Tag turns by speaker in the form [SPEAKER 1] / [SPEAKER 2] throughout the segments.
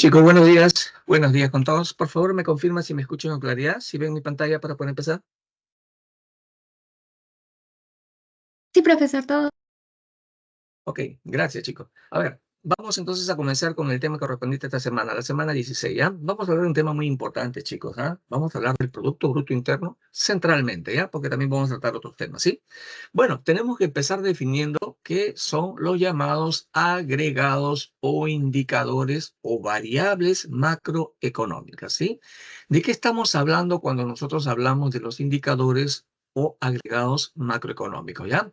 [SPEAKER 1] Chicos, buenos días. Buenos días con todos. Por favor, me confirma si me escuchan con claridad, si ven mi pantalla para poder empezar.
[SPEAKER 2] Sí, profesor, todo.
[SPEAKER 1] Ok, gracias, chicos. A ver, vamos entonces a comenzar con el tema correspondiente a esta semana, la semana 16, ¿ya? Vamos a hablar de un tema muy importante, chicos, ¿ah? Vamos a hablar del Producto Bruto Interno centralmente, ¿ya? Porque también vamos a tratar otros temas, ¿sí? Bueno, tenemos que empezar definiendo qué son los llamados agregados o indicadores o variables macroeconómicas, ¿sí? ¿De qué estamos hablando cuando nosotros hablamos de los indicadores o agregados macroeconómicos, ¿ya?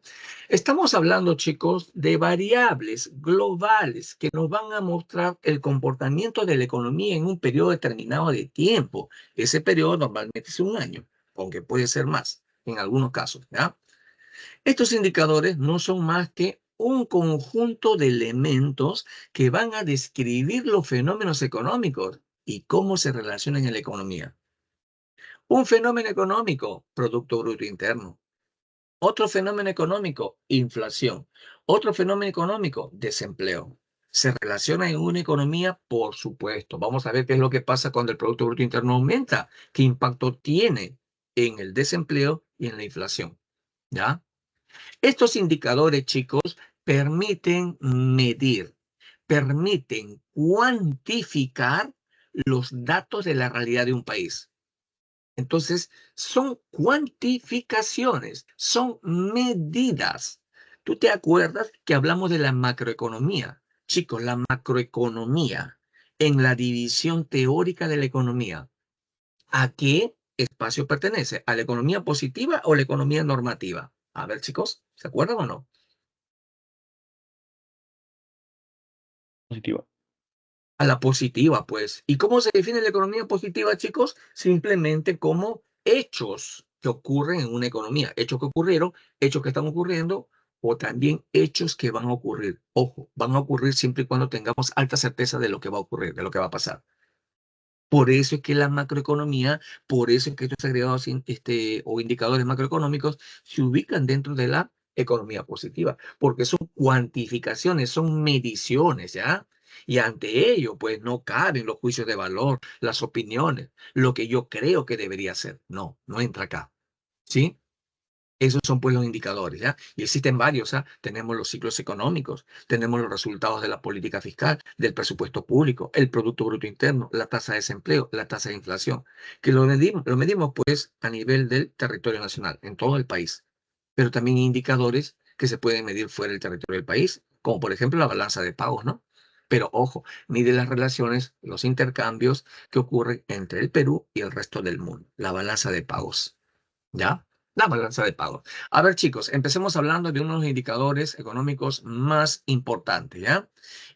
[SPEAKER 1] Estamos hablando, chicos, de variables globales que nos van a mostrar el comportamiento de la economía en un periodo determinado de tiempo. Ese periodo normalmente es un año, aunque puede ser más en algunos casos, ¿ya? Estos indicadores no son más que un conjunto de elementos que van a describir los fenómenos económicos y cómo se relacionan en la economía. Un fenómeno económico, Producto Bruto Interno. Otro fenómeno económico, inflación. Otro fenómeno económico, desempleo. ¿Se relaciona en una economía? Por supuesto. Vamos a ver qué es lo que pasa cuando el Producto Bruto Interno aumenta. ¿Qué impacto tiene en el desempleo y en la inflación? ¿Ya? Estos indicadores, chicos, permiten medir, permiten cuantificar los datos de la realidad de un país. Entonces, son cuantificaciones, son medidas. ¿Tú te acuerdas que hablamos de la macroeconomía? Chicos, la macroeconomía en la división teórica de la economía. ¿A qué espacio pertenece? ¿A la economía positiva o la economía normativa? A ver, chicos, ¿se acuerdan o no?
[SPEAKER 3] Positiva.
[SPEAKER 1] A la positiva, pues. ¿Y cómo se define la economía positiva, chicos? Simplemente como hechos que ocurren en una economía. Hechos que ocurrieron, hechos que están ocurriendo, o también hechos que van a ocurrir. Ojo, van a ocurrir siempre y cuando tengamos alta certeza de lo que va a ocurrir, de lo que va a pasar. Por eso es que la macroeconomía, por eso es que estos agregados o indicadores macroeconómicos se ubican dentro de la economía positiva, porque son cuantificaciones, son mediciones, ¿ya? Y ante ello, pues no caben los juicios de valor, las opiniones, lo que yo creo que debería ser. No, no entra acá, ¿sí? Esos son pues los indicadores, ¿ya? Y existen varios, ¿ah? Tenemos los ciclos económicos, tenemos los resultados de la política fiscal, del presupuesto público, el Producto Bruto Interno, la tasa de desempleo, la tasa de inflación, que lo medimos pues a nivel del territorio nacional, en todo el país. Pero también hay indicadores que se pueden medir fuera del territorio del país, como por ejemplo la balanza de pagos, ¿no? Pero ojo, mide las relaciones, los intercambios que ocurren entre el Perú y el resto del mundo, la balanza de pagos, ¿ya? La balanza de pagos. A ver, chicos, empecemos hablando de unos indicadores económicos más importantes, ¿ya?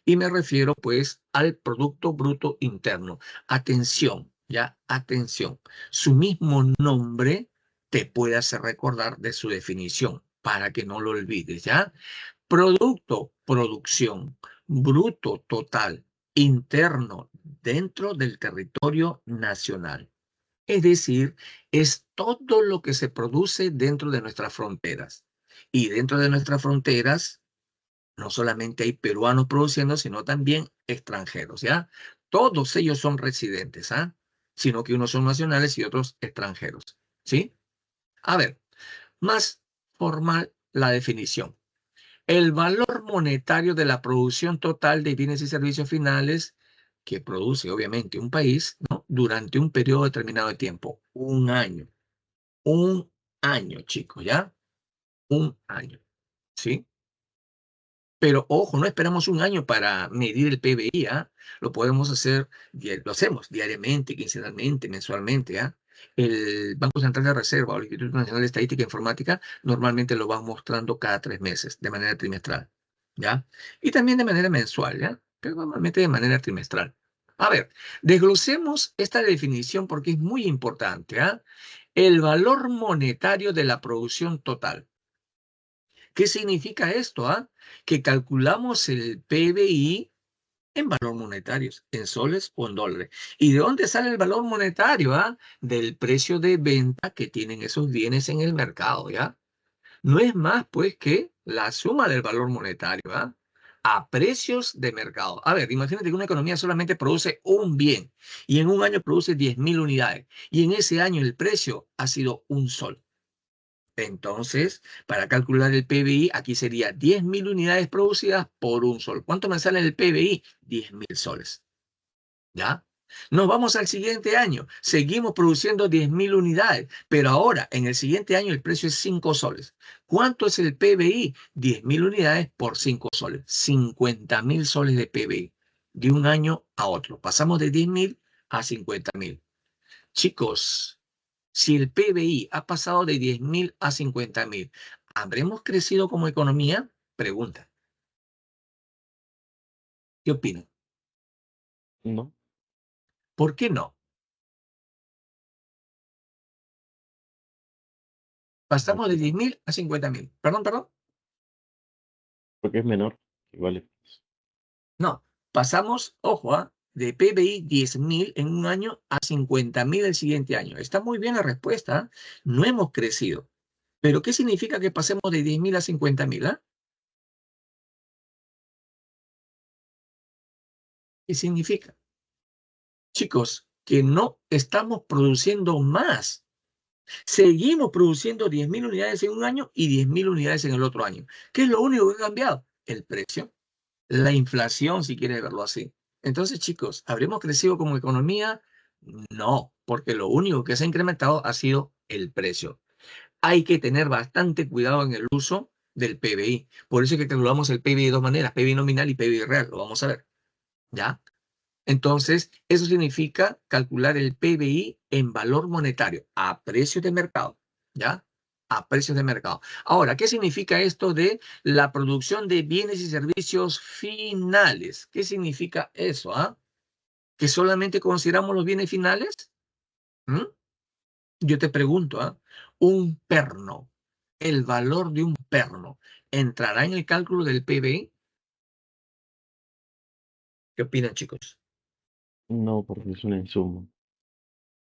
[SPEAKER 1] Y me refiero, pues, al Producto Bruto Interno. Atención, ¿ya? Atención. Su mismo nombre te puede hacer recordar de su definición, para que no lo olvides, ¿ya? Producto, producción, bruto total, interno, dentro del territorio nacional. Es decir, es todo lo que se produce dentro de nuestras fronteras. Y dentro de nuestras fronteras, no solamente hay peruanos produciendo, sino también extranjeros, ¿ya? Todos ellos son residentes, ¿ah? Sino que unos son nacionales y otros extranjeros, ¿sí? A ver, más formal la definición. El valor monetario de la producción total de bienes y servicios finales que produce, obviamente, un país, ¿no? Durante un periodo determinado de tiempo, un año. Un año, chicos, ¿ya? Un año, ¿sí? Pero ojo, no esperamos un año para medir el PBI, ¿ah? Lo podemos hacer, lo hacemos diariamente, quincenalmente, mensualmente, ¿ah? El Banco Central de Reserva o el Instituto Nacional de Estadística e Informática normalmente lo van mostrando cada 3 meses, de manera trimestral, ¿ya? Y también de manera mensual, ¿ya? Pero normalmente de manera trimestral. A ver, desglosemos esta definición porque es muy importante, ¿ah? El valor monetario de la producción total. ¿Qué significa esto? Que calculamos el PBI en valor monetarios, en soles o en dólares. ¿Y de dónde sale el valor monetario? Del precio de venta que tienen esos bienes en el mercado, ¿ya? No es más, pues, que la suma del valor monetario, a precios de mercado. A ver, imagínate que una economía solamente produce un bien y en un año produce 10.000 unidades y en ese año el precio ha sido un sol. Entonces, para calcular el PBI, aquí sería 10.000 unidades producidas por un sol. ¿Cuánto me sale el PBI? 10.000 soles. ¿Ya? Nos vamos al siguiente año. Seguimos produciendo 10.000 unidades, pero ahora en el siguiente año el precio es 5 soles. ¿Cuánto es el PBI? 10.000 unidades por 5 soles. 50.000 soles de PBI. De un año a otro. Pasamos de 10.000 a 50.000. Chicos, si el PBI ha pasado de 10.000 a 50.000, ¿habremos crecido como economía? Pregunta. ¿Qué opinan?
[SPEAKER 3] No,
[SPEAKER 1] ¿Por qué no? Pasamos de
[SPEAKER 3] porque,
[SPEAKER 1] 10.000 a 50.000. Perdón, perdón.
[SPEAKER 3] porque es menor. Igual.
[SPEAKER 1] No, pasamos, ojo, de PBI 10.000 en un año a 50.000 el siguiente año. Está muy bien la respuesta. No hemos crecido. Pero ¿qué significa que pasemos de 10.000 a 50.000? ¿Qué significa? Chicos, que no estamos produciendo más. Seguimos produciendo 10.000 unidades en un año y 10.000 unidades en el otro año. ¿Qué es lo único que ha cambiado? El precio. La inflación, si quieres verlo así. Entonces, chicos, ¿habremos crecido como economía? No, porque lo único que se ha incrementado ha sido el precio. Hay que tener bastante cuidado en el uso del PBI. Por eso es que calculamos el PBI de dos maneras, PBI nominal y PBI real. Lo vamos a ver, ¿ya? Entonces, eso significa calcular el PBI en valor monetario, a precios de mercado, ¿ya? A precios de mercado. Ahora, ¿qué significa esto de la producción de bienes y servicios finales? ¿Qué significa eso, ¿Que solamente consideramos los bienes finales? ¿Mm? Yo te pregunto, un perno, el valor de un perno, ¿entrará en el cálculo del PBI? ¿Qué opinan, chicos?
[SPEAKER 3] No, porque es un insumo.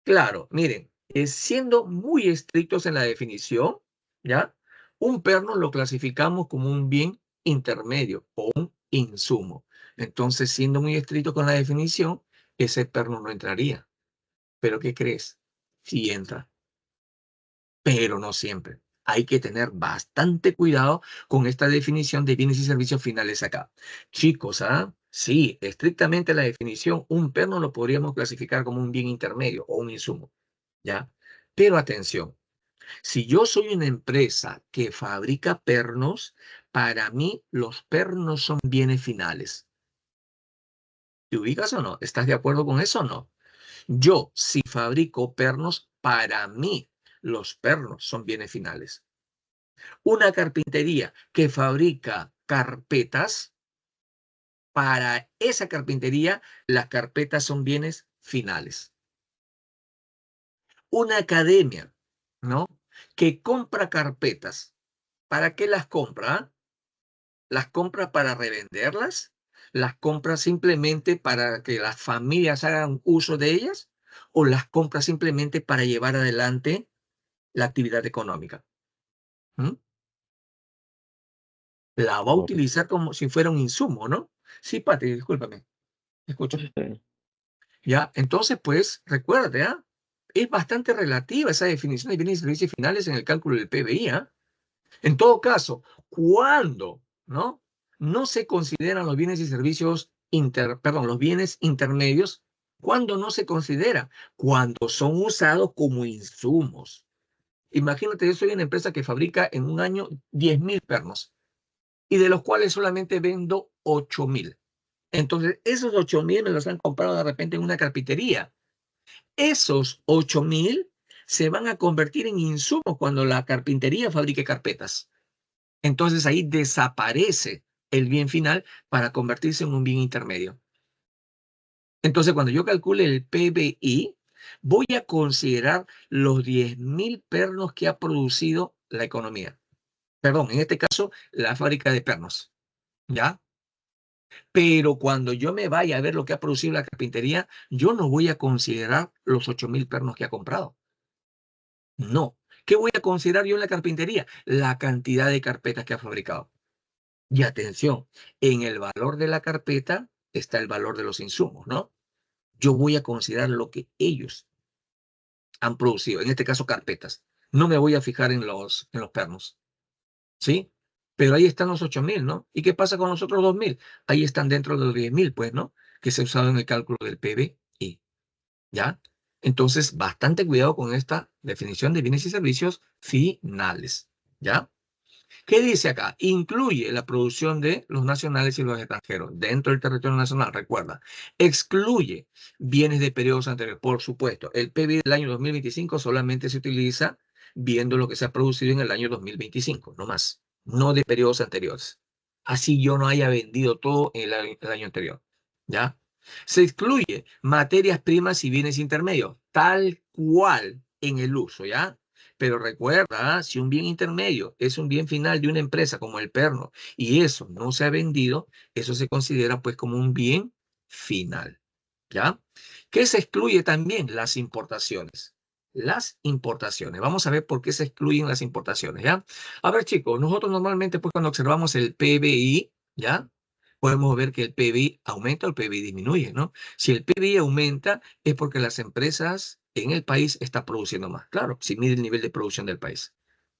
[SPEAKER 1] Claro, miren, siendo muy estrictos en la definición, ¿ya? Un perno lo clasificamos como un bien intermedio o un insumo. Entonces, siendo muy estricto con la definición, ese perno no entraría. ¿Pero qué crees? Sí entra, pero no siempre. Hay que tener bastante cuidado con esta definición de bienes y servicios finales acá. Chicos, sí, estrictamente la definición, un perno lo podríamos clasificar como un bien intermedio o un insumo. ¿Ya? Pero atención, si yo soy una empresa que fabrica pernos, para mí los pernos son bienes finales. ¿Te ubicas o no? ¿Estás de acuerdo con eso o no? Yo, si fabrico pernos, para mí los pernos son bienes finales. Una carpintería que fabrica carpetas, para esa carpintería las carpetas son bienes finales. Una academia, ¿no? Que compra carpetas. ¿Para qué las compra? ¿Las compra para revenderlas? ¿Las compra simplemente para que las familias hagan uso de ellas? ¿O las compra simplemente para llevar adelante la actividad económica? ¿Mm? La va a
[SPEAKER 3] Correcto.
[SPEAKER 1] utilizar como si fuera un insumo, ¿no? Sí, Pati, discúlpame, escucho.
[SPEAKER 3] Pues está bien.
[SPEAKER 1] Ya, entonces, pues, recuerde, es bastante relativa esa definición de bienes y servicios finales en el cálculo del PBI, En todo caso, cuando, ¿no? No se consideran los bienes y servicios los bienes intermedios, ¿cuándo no se considera? Cuando son usados como insumos. Imagínate, yo soy una empresa que fabrica en un año 10.000 pernos y de los cuales solamente vendo 8.000. Entonces, esos 8.000 me los han comprado de repente en una carpintería. Esos 8.000 se van a convertir en insumos cuando la carpintería fabrique carpetas. Entonces ahí desaparece el bien final para convertirse en un bien intermedio. Entonces cuando yo calcule el PBI, voy a considerar los 10.000 pernos que ha producido la economía. Perdón, en este caso, la fábrica de pernos. ¿Ya? Pero cuando yo me vaya a ver lo que ha producido la carpintería, yo no voy a considerar los 8.000 pernos que ha comprado. No. ¿Qué voy a considerar yo en la carpintería? La cantidad de carpetas que ha fabricado. Y atención, en el valor de la carpeta está el valor de los insumos, ¿no? Yo voy a considerar lo que ellos han producido, en este caso carpetas. No me voy a fijar en los pernos, ¿sí? Pero ahí están los 8.000, ¿no? ¿Y qué pasa con los otros 2.000? Ahí están dentro de los 10.000, pues, ¿no? Que se ha usado en el cálculo del PBI, ¿ya? Entonces, bastante cuidado con esta definición de bienes y servicios finales, ¿ya? ¿Qué dice acá? Incluye la producción de los nacionales y los extranjeros dentro del territorio nacional, recuerda. Excluye bienes de periodos anteriores. Por supuesto, el PBI del año 2025 solamente se utiliza viendo lo que se ha producido en el año 2025, no más, no de periodos anteriores. Así yo no haya vendido todo el año anterior, ¿ya? Se excluye materias primas y bienes intermedios, tal cual en el uso, ¿ya? Pero recuerda, si un bien intermedio es un bien final de una empresa como el perno y eso no se ha vendido, eso se considera pues como un bien final, ¿ya? ¿Qué se excluye también? Las importaciones. Las importaciones. Vamos a ver por qué se excluyen las importaciones, ¿ya? A ver, chicos, nosotros normalmente pues cuando observamos el PBI, ¿ya? Podemos ver que el PBI aumenta o el PBI disminuye, ¿no? Si el PBI aumenta es porque las empresas en el país están produciendo más. Claro, si mide el nivel de producción del país,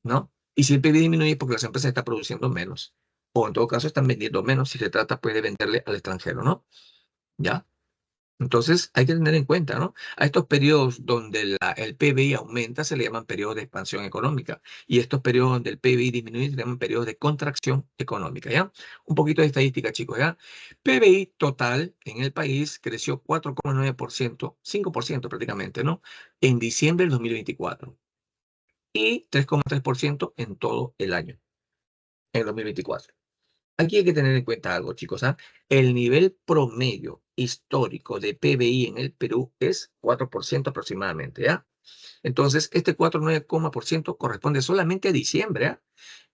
[SPEAKER 1] ¿no? Y si el PBI disminuye es porque las empresas están produciendo menos. O en todo caso están vendiendo menos si se trata pues de venderle al extranjero, ¿no? ¿Ya? Entonces hay que tener en cuenta, ¿no? A estos periodos donde el PBI aumenta se le llaman periodos de expansión económica y estos periodos donde el PBI disminuye se le llaman periodos de contracción económica, ¿ya? Un poquito de estadística, chicos, ¿ya? PBI total en el país creció 4,9%, 5% prácticamente, ¿no? En diciembre del 2024 y 3,3% en todo el año, en el 2024. Aquí hay que tener en cuenta algo, chicos, ¿ah? El nivel promedio histórico de PBI en el Perú es 4% aproximadamente, ¿ya? Entonces, este 4,9% corresponde solamente a diciembre, ¿ah?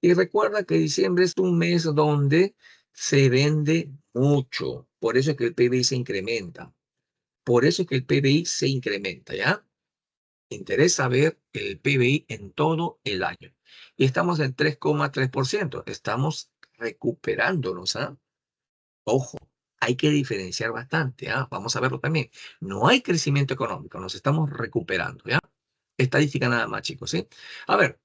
[SPEAKER 1] Y recuerda que diciembre es un mes donde se vende mucho. Por eso es que el PBI se incrementa. Por eso es que el PBI se incrementa, ¿ya? Interesa ver el PBI en todo el año. Y estamos en 3,3%. Estamos recuperándonos, ¿ah? Ojo, hay que diferenciar bastante, ¿ah? Vamos a verlo también. No hay crecimiento económico, nos estamos recuperando, ¿ya? Estadística nada más, chicos, ¿sí? A ver,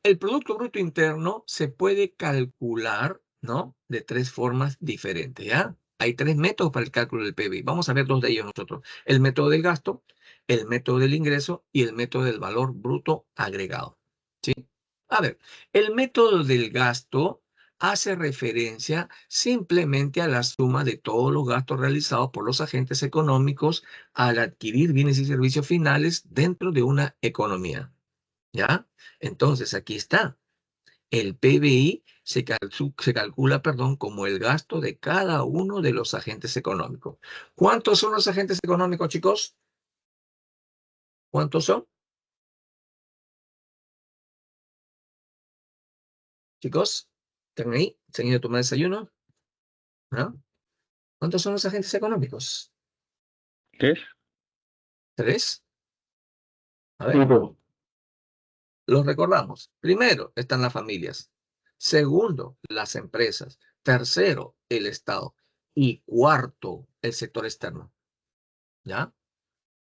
[SPEAKER 1] el Producto Bruto Interno se puede calcular, ¿no? De tres formas diferentes, ¿ya? Hay tres métodos para el cálculo del PIB. Vamos a ver dos de ellos nosotros. El método del gasto, el método del ingreso y el método del valor bruto agregado, ¿sí? A ver, el método del gasto hace referencia simplemente a la suma de todos los gastos realizados por los agentes económicos al adquirir bienes y servicios finales dentro de una economía, ¿ya? Entonces, aquí está. El PBI se calcula, perdón, como el gasto de cada uno de los agentes económicos. ¿Cuántos son los agentes económicos, chicos? ¿Cuántos son? Chicos, ¿están ahí? ¿Se han ido a tomar desayuno? ¿No? ¿Cuántos son los agentes económicos?
[SPEAKER 3] ¿Tres?
[SPEAKER 1] ¿Tres? A
[SPEAKER 3] Sí,
[SPEAKER 1] ver,
[SPEAKER 3] pero
[SPEAKER 1] los recordamos. Primero, están las familias. Segundo, las empresas. Tercero, el Estado. Y cuarto, el sector externo. ¿Ya?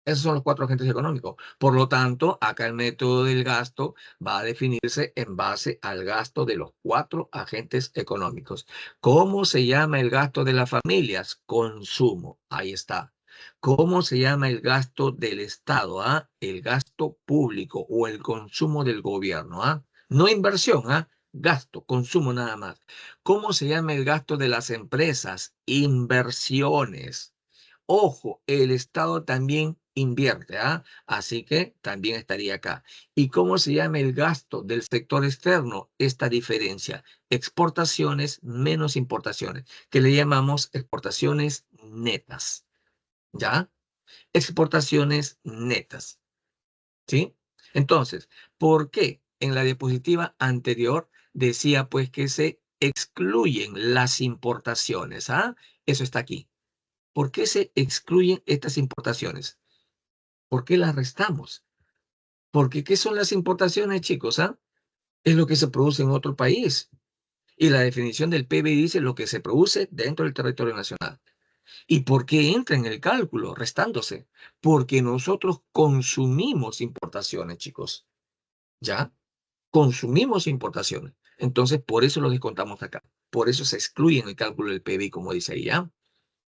[SPEAKER 1] Esos son los cuatro agentes económicos. Por lo tanto, acá el método del gasto va a definirse en base al gasto de los cuatro agentes económicos. ¿Cómo se llama el gasto de las familias? Consumo. Ahí está. ¿Cómo se llama el gasto del Estado? ¿Ah? El gasto público o el consumo del gobierno. ¿Ah? No inversión, ¿ah? Gasto, consumo nada más. ¿Cómo se llama el gasto de las empresas? Inversiones. Ojo, el Estado también invierte, ¿ah? Así que también estaría acá. ¿Y cómo se llama el gasto del sector externo? Esta diferencia, exportaciones menos importaciones, que le llamamos exportaciones netas, ¿ya? Exportaciones netas, ¿sí? Entonces, ¿por qué en la diapositiva anterior decía pues que se excluyen las importaciones, ¿ah? Eso está aquí. ¿Por qué se excluyen estas importaciones? ¿Por qué las restamos? Porque ¿qué son las importaciones, chicos? ¿Ah? Es lo que se produce en otro país. Y la definición del PBI dice lo que se produce dentro del territorio nacional. ¿Y por qué entra en el cálculo restándose? Porque nosotros consumimos importaciones, chicos. ¿Ya? Consumimos importaciones. Entonces, por eso lo descontamos acá. Por eso se excluye en el cálculo del PBI, como dice ahí, ¿ya?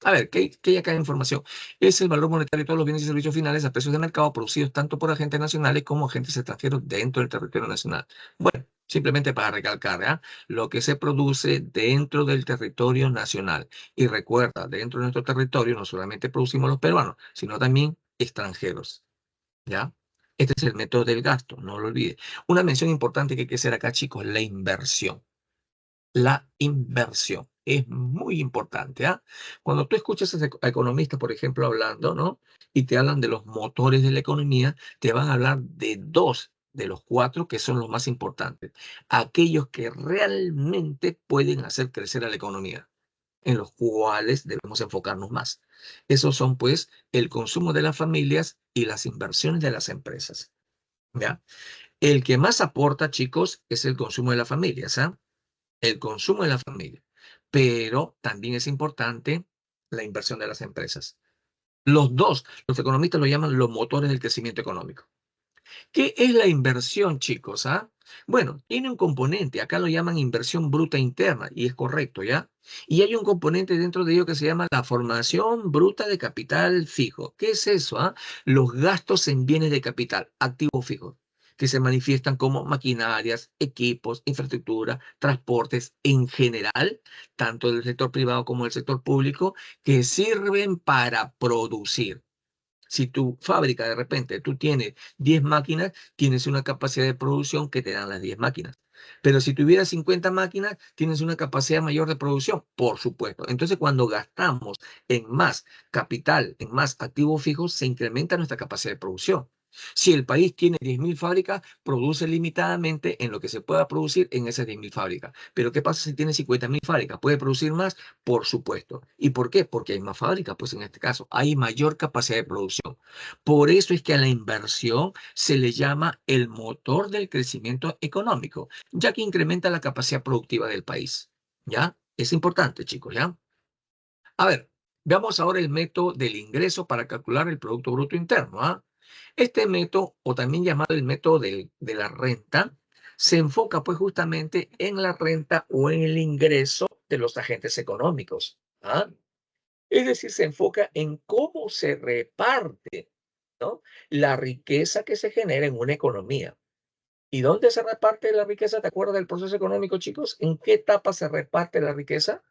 [SPEAKER 1] A ver, ¿qué hay acá de información? Es el valor monetario de todos los bienes y servicios finales a precios de mercado producidos tanto por agentes nacionales como agentes extranjeros dentro del territorio nacional. Bueno, simplemente para recalcar, ¿ya? Lo que se produce dentro del territorio nacional. Y recuerda, dentro de nuestro territorio no solamente producimos los peruanos, sino también extranjeros, ¿ya? Este es el método del gasto, no lo olvides. Una mención importante que hay que hacer acá, chicos, la inversión. La inversión es muy importante, ¿ah? Cuando tú escuchas a economistas, por ejemplo, hablando, ¿no? Y te hablan de los motores de la economía, te van a hablar de dos de los cuatro que son los más importantes. Aquellos que realmente pueden hacer crecer a la economía, en los cuales debemos enfocarnos más. Esos son, pues, el consumo de las familias y las inversiones de las empresas, ¿ya? El que más aporta, chicos, es el consumo de las familias, ¿ah? El consumo de la familia, pero también es importante la inversión de las empresas. Los dos, los economistas lo llaman los motores del crecimiento económico. ¿Qué es la inversión, chicos? ¿Ah? Bueno, tiene un componente, acá lo llaman inversión bruta interna, y es correcto, ¿ya? Y hay un componente dentro de ello que se llama la formación bruta de capital fijo. ¿Qué es eso? ¿Ah? Los gastos en bienes de capital, activos fijos, que se manifiestan como maquinarias, equipos, infraestructura, transportes en general, tanto del sector privado como del sector público, que sirven para producir. Si tu fábrica de repente tú tienes 10 máquinas, tienes una capacidad de producción que te dan las 10 máquinas. Pero si tuvieras 50 máquinas, tienes una capacidad mayor de producción, por supuesto. Entonces, cuando gastamos en más capital, en más activos fijos, se incrementa nuestra capacidad de producción. Si el país tiene 10.000 fábricas, produce limitadamente en lo que se pueda producir en esas 10.000 fábricas. Pero ¿qué pasa si tiene 50.000 fábricas? ¿Puede producir más? Por supuesto. ¿Y por qué? Porque hay más fábricas, pues en este caso hay mayor capacidad de producción. Por eso es que a la inversión se le llama el motor del crecimiento económico, ya que incrementa la capacidad productiva del país. ¿Ya? Es importante, chicos, ¿ya? A ver, veamos ahora el método del ingreso para calcular el Producto Bruto Interno, ¿ah? Este método, o también llamado el método de la renta, se enfoca pues justamente en la renta o en el ingreso de los agentes económicos, ¿ah? Es decir, se enfoca en cómo se reparte, ¿no? La riqueza que se genera en una economía. ¿Y dónde se reparte la riqueza? ¿Te acuerdas del proceso económico, chicos? ¿En qué etapa se reparte la riqueza?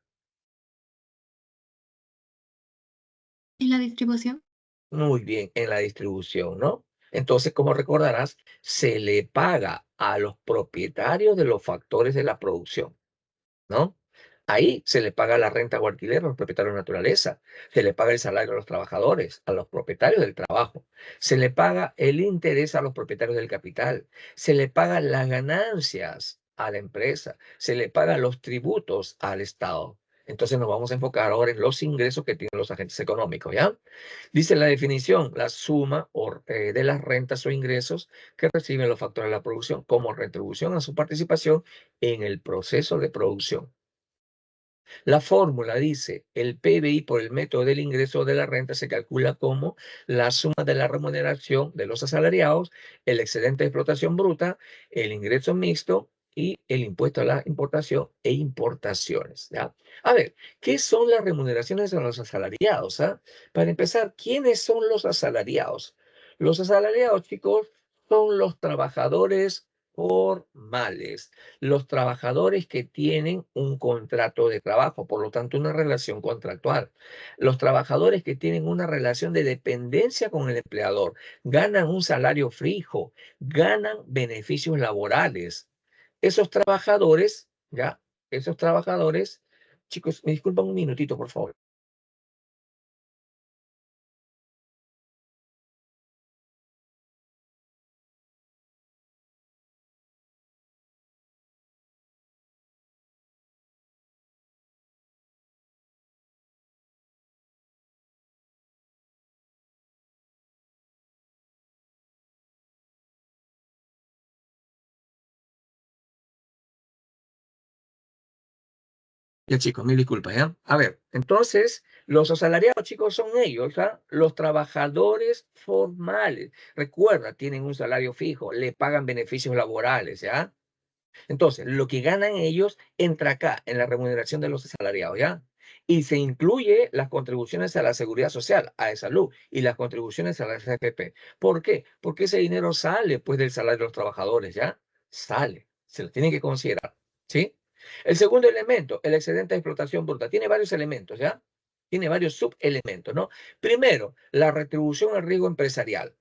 [SPEAKER 2] ¿Y la distribución?
[SPEAKER 1] Muy bien, en la distribución, ¿no? Entonces, como recordarás, se le paga a los propietarios de los factores de la producción, ¿no? Ahí se le paga la renta o alquiler a los propietarios de naturaleza, se le paga el salario a los trabajadores, a los propietarios del trabajo, se le paga el interés a los propietarios del capital, se le paga las ganancias a la empresa, se le paga los tributos al Estado. Entonces nos vamos a enfocar ahora en los ingresos que tienen los agentes económicos, ¿ya? Dice la definición, la suma de las rentas o ingresos que reciben los factores de la producción como retribución a su participación en el proceso de producción. La fórmula dice, el PBI por el método del ingreso de la renta se calcula como la suma de la remuneración de los asalariados, el excedente de explotación bruta, el ingreso mixto y el impuesto a la importación e importaciones, ¿ya? A ver, ¿qué son las remuneraciones de los asalariados, ah? Para empezar, ¿quiénes son los asalariados? Los asalariados, chicos, son los trabajadores formales, los trabajadores que tienen un contrato de trabajo, por lo tanto, una relación contractual. Los trabajadores que tienen una relación de dependencia con el empleador, ganan un salario fijo, ganan beneficios laborales. Esos trabajadores, ¿ya? Esos trabajadores, chicos, me disculpan un minutito, por favor. Ya, chicos, mil disculpas, ¿ya? A ver, entonces, los asalariados, chicos, son ellos, ¿ah? Los trabajadores formales. Recuerda, tienen un salario fijo, le pagan beneficios laborales, ¿ya? Entonces, lo que ganan ellos entra acá, en la remuneración de los asalariados, ¿ya? Y se incluye las contribuciones a la seguridad social, a la salud y las contribuciones a la CFP. ¿Por qué? Porque ese dinero sale, pues, del salario de los trabajadores, ¿ya? Sale, se lo tienen que considerar, ¿sí? El segundo elemento, el excedente de explotación bruta, tiene varios elementos, ¿ya? Tiene varios subelementos, ¿no? Primero, la retribución al riesgo empresarial.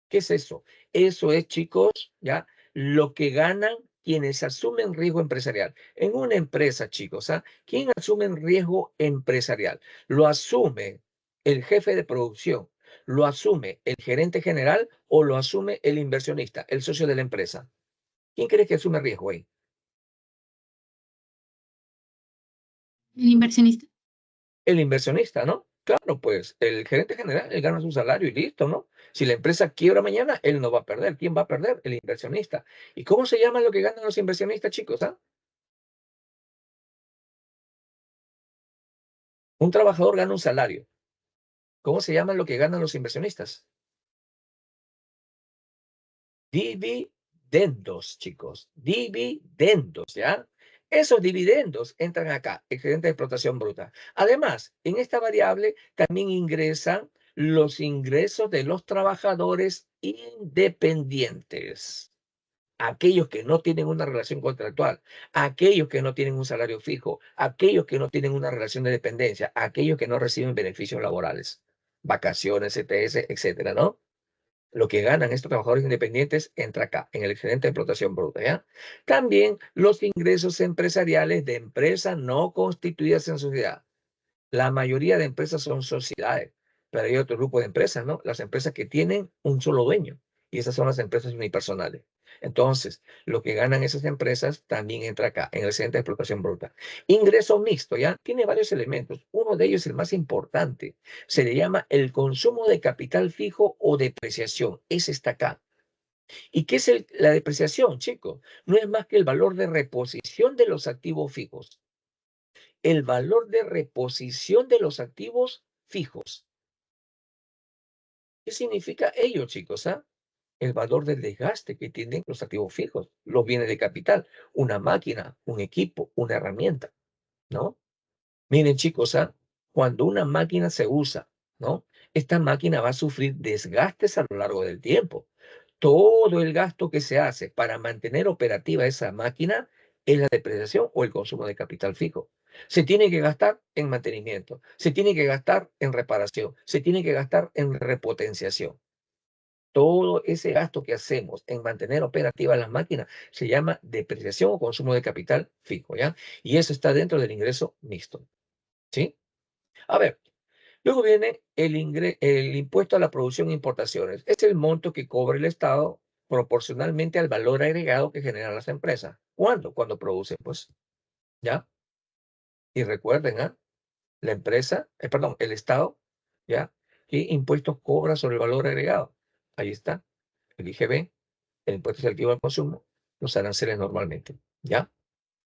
[SPEAKER 1] ¿Qué es eso? Eso es, chicos, ¿ya? Lo que ganan quienes asumen riesgo empresarial. En una empresa, chicos, ¿ah? ¿Quién asume el riesgo empresarial? Lo asume el jefe de producción, lo asume el gerente general o lo asume el inversionista, el socio de la empresa. ¿Quién cree que asume riesgo ahí?
[SPEAKER 2] El inversionista.
[SPEAKER 1] El inversionista, ¿no? Claro, pues el gerente general, él gana su salario y listo, ¿no? Si la empresa quiebra mañana, él no va a perder. ¿Quién va a perder? El inversionista. ¿Y cómo se llama lo que ganan los inversionistas, chicos? ¿Ah? Un trabajador gana un salario. ¿Cómo se llama lo que ganan los inversionistas? Dividendos, chicos. Dividendos, ¿ya? Esos dividendos entran acá, excedente de explotación bruta. Además, en esta variable también ingresan los ingresos de los trabajadores independientes. Aquellos que no tienen una relación contractual, aquellos que no tienen un salario fijo, aquellos que no tienen una relación de dependencia, aquellos que no reciben beneficios laborales, vacaciones, ETS, etcétera, ¿no? Lo que ganan estos trabajadores independientes entra acá, en el excedente de explotación bruta, ¿ya? También los ingresos empresariales de empresas no constituidas en sociedad. La mayoría de empresas son sociedades, pero hay otro grupo de empresas, ¿no? Las empresas que tienen un solo dueño, y esas son las empresas unipersonales. Entonces, lo que ganan esas empresas también entra acá, en el excedente de explotación bruta. Ingreso mixto, ¿ya? Tiene varios elementos. Uno de ellos, el más importante, se le llama el consumo de capital fijo o depreciación. Ese está acá. ¿Y qué es la depreciación, chicos? No es más que el valor de reposición de los activos fijos. El valor de reposición de los activos fijos. ¿Qué significa ello, chicos? ¿Ah? El valor del desgaste que tienen los activos fijos, los bienes de capital, una máquina, un equipo, una herramienta, ¿no? Miren, chicos, ¿ah? Cuando una máquina se usa, ¿no? Esta máquina va a sufrir desgastes a lo largo del tiempo. Todo el gasto que se hace para mantener operativa esa máquina es la depreciación o el consumo de capital fijo. Se tiene que gastar en mantenimiento, se tiene que gastar en reparación, se tiene que gastar en repotenciación. Todo ese gasto que hacemos en mantener operativas las máquinas se llama depreciación o consumo de capital fijo, ¿ya? Y eso está dentro del ingreso mixto, ¿sí? A ver, luego viene el impuesto a la producción e importaciones. Es el monto que cobra el Estado proporcionalmente al valor agregado que generan las empresas. ¿Cuándo? Cuando producen, pues, ¿ya? Y recuerden, ¿ah? La empresa, perdón, el Estado, ¿ya? ¿Qué impuestos cobra sobre el valor agregado? Ahí está, el IGB, el impuesto selectivo al consumo, los aranceles normalmente, ¿ya?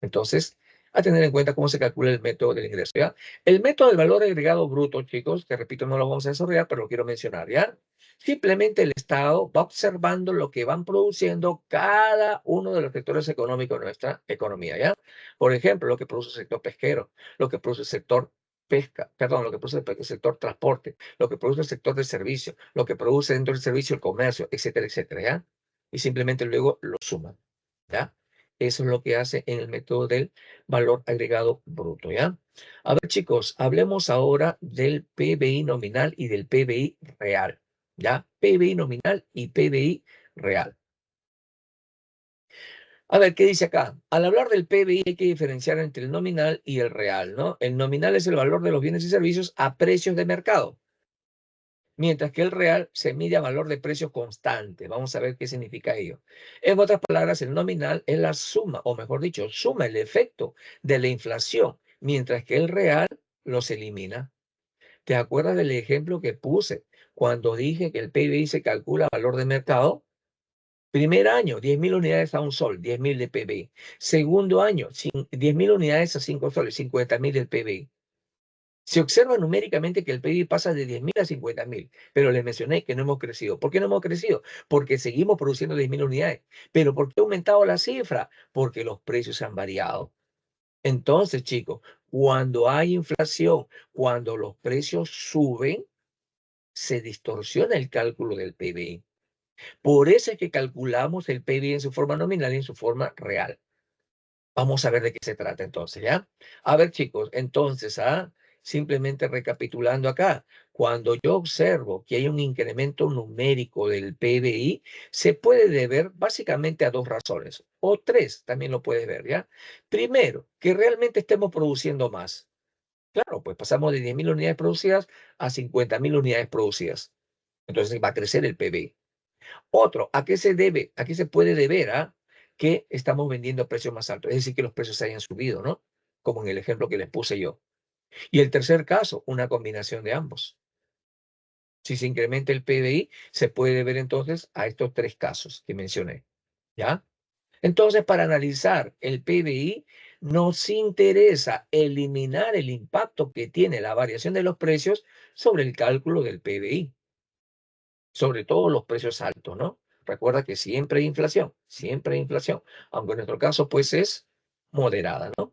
[SPEAKER 1] Entonces, a tener en cuenta cómo se calcula el método del ingreso, ¿ya? El método del valor agregado bruto, chicos, que repito, no lo vamos a desarrollar, pero lo quiero mencionar, ¿ya? Simplemente el Estado va observando lo que van produciendo cada uno de los sectores económicos de nuestra economía, ¿ya? Por ejemplo, lo que produce el sector pesquero, lo que produce el sector pesca, perdón, lo que produce el sector transporte, lo que produce el sector de servicio, lo que produce dentro del servicio el comercio, etcétera, etcétera, ¿ya? Y simplemente luego lo suman, ¿ya? Eso es lo que hace en el método del valor agregado bruto, ¿ya? A ver, chicos, hablemos ahora del PBI nominal y del PBI real, ¿ya? PBI nominal y PBI real. A ver, ¿qué dice acá? Al hablar del PBI hay que diferenciar entre el nominal y el real, ¿no? El nominal es el valor de los bienes y servicios a precios de mercado, mientras que el real se mide a valor de precio constante. Vamos a ver qué significa ello. En otras palabras, el nominal es la suma, o mejor dicho, suma el efecto de la inflación, mientras que el real los elimina. ¿Te acuerdas del ejemplo que puse cuando dije que el PBI se calcula a valor de mercado? Primer año, 10.000 unidades a un sol, 10.000 de PBI. Segundo año, 10.000 unidades a 5 soles, 50.000 del PBI. Se observa numéricamente que el PIB pasa de 10.000 a 50.000, pero les mencioné que no hemos crecido. ¿Por qué no hemos crecido? Porque seguimos produciendo 10.000 unidades. ¿Pero por qué ha aumentado la cifra? Porque los precios han variado. Entonces, chicos, cuando hay inflación, cuando los precios suben, se distorsiona el cálculo del PIB. Por eso es que calculamos el PIB en su forma nominal y en su forma real. Vamos a ver de qué se trata entonces, ¿ya? A ver, chicos, entonces, simplemente recapitulando acá, cuando yo observo que hay un incremento numérico del PBI, se puede deber básicamente a dos razones, o tres también lo puedes ver, ¿ya? Primero, que realmente estemos produciendo más. Claro, pues pasamos de 10.000 unidades producidas a 50.000 unidades producidas. Entonces va a crecer el PBI. Otro, ¿a qué se debe? ¿A qué se puede deber que estamos vendiendo a precios más altos? Es decir, que los precios hayan subido, ¿no? Como en el ejemplo que les puse yo. Y el tercer caso, una combinación de ambos. Si se incrementa el PBI, se puede deber entonces a estos tres casos que mencioné, ¿ya? Entonces, para analizar el PBI, nos interesa eliminar el impacto que tiene la variación de los precios sobre el cálculo del PBI. Sobre todo los precios altos, ¿no? Recuerda que siempre hay inflación, aunque en nuestro caso pues es moderada, ¿no?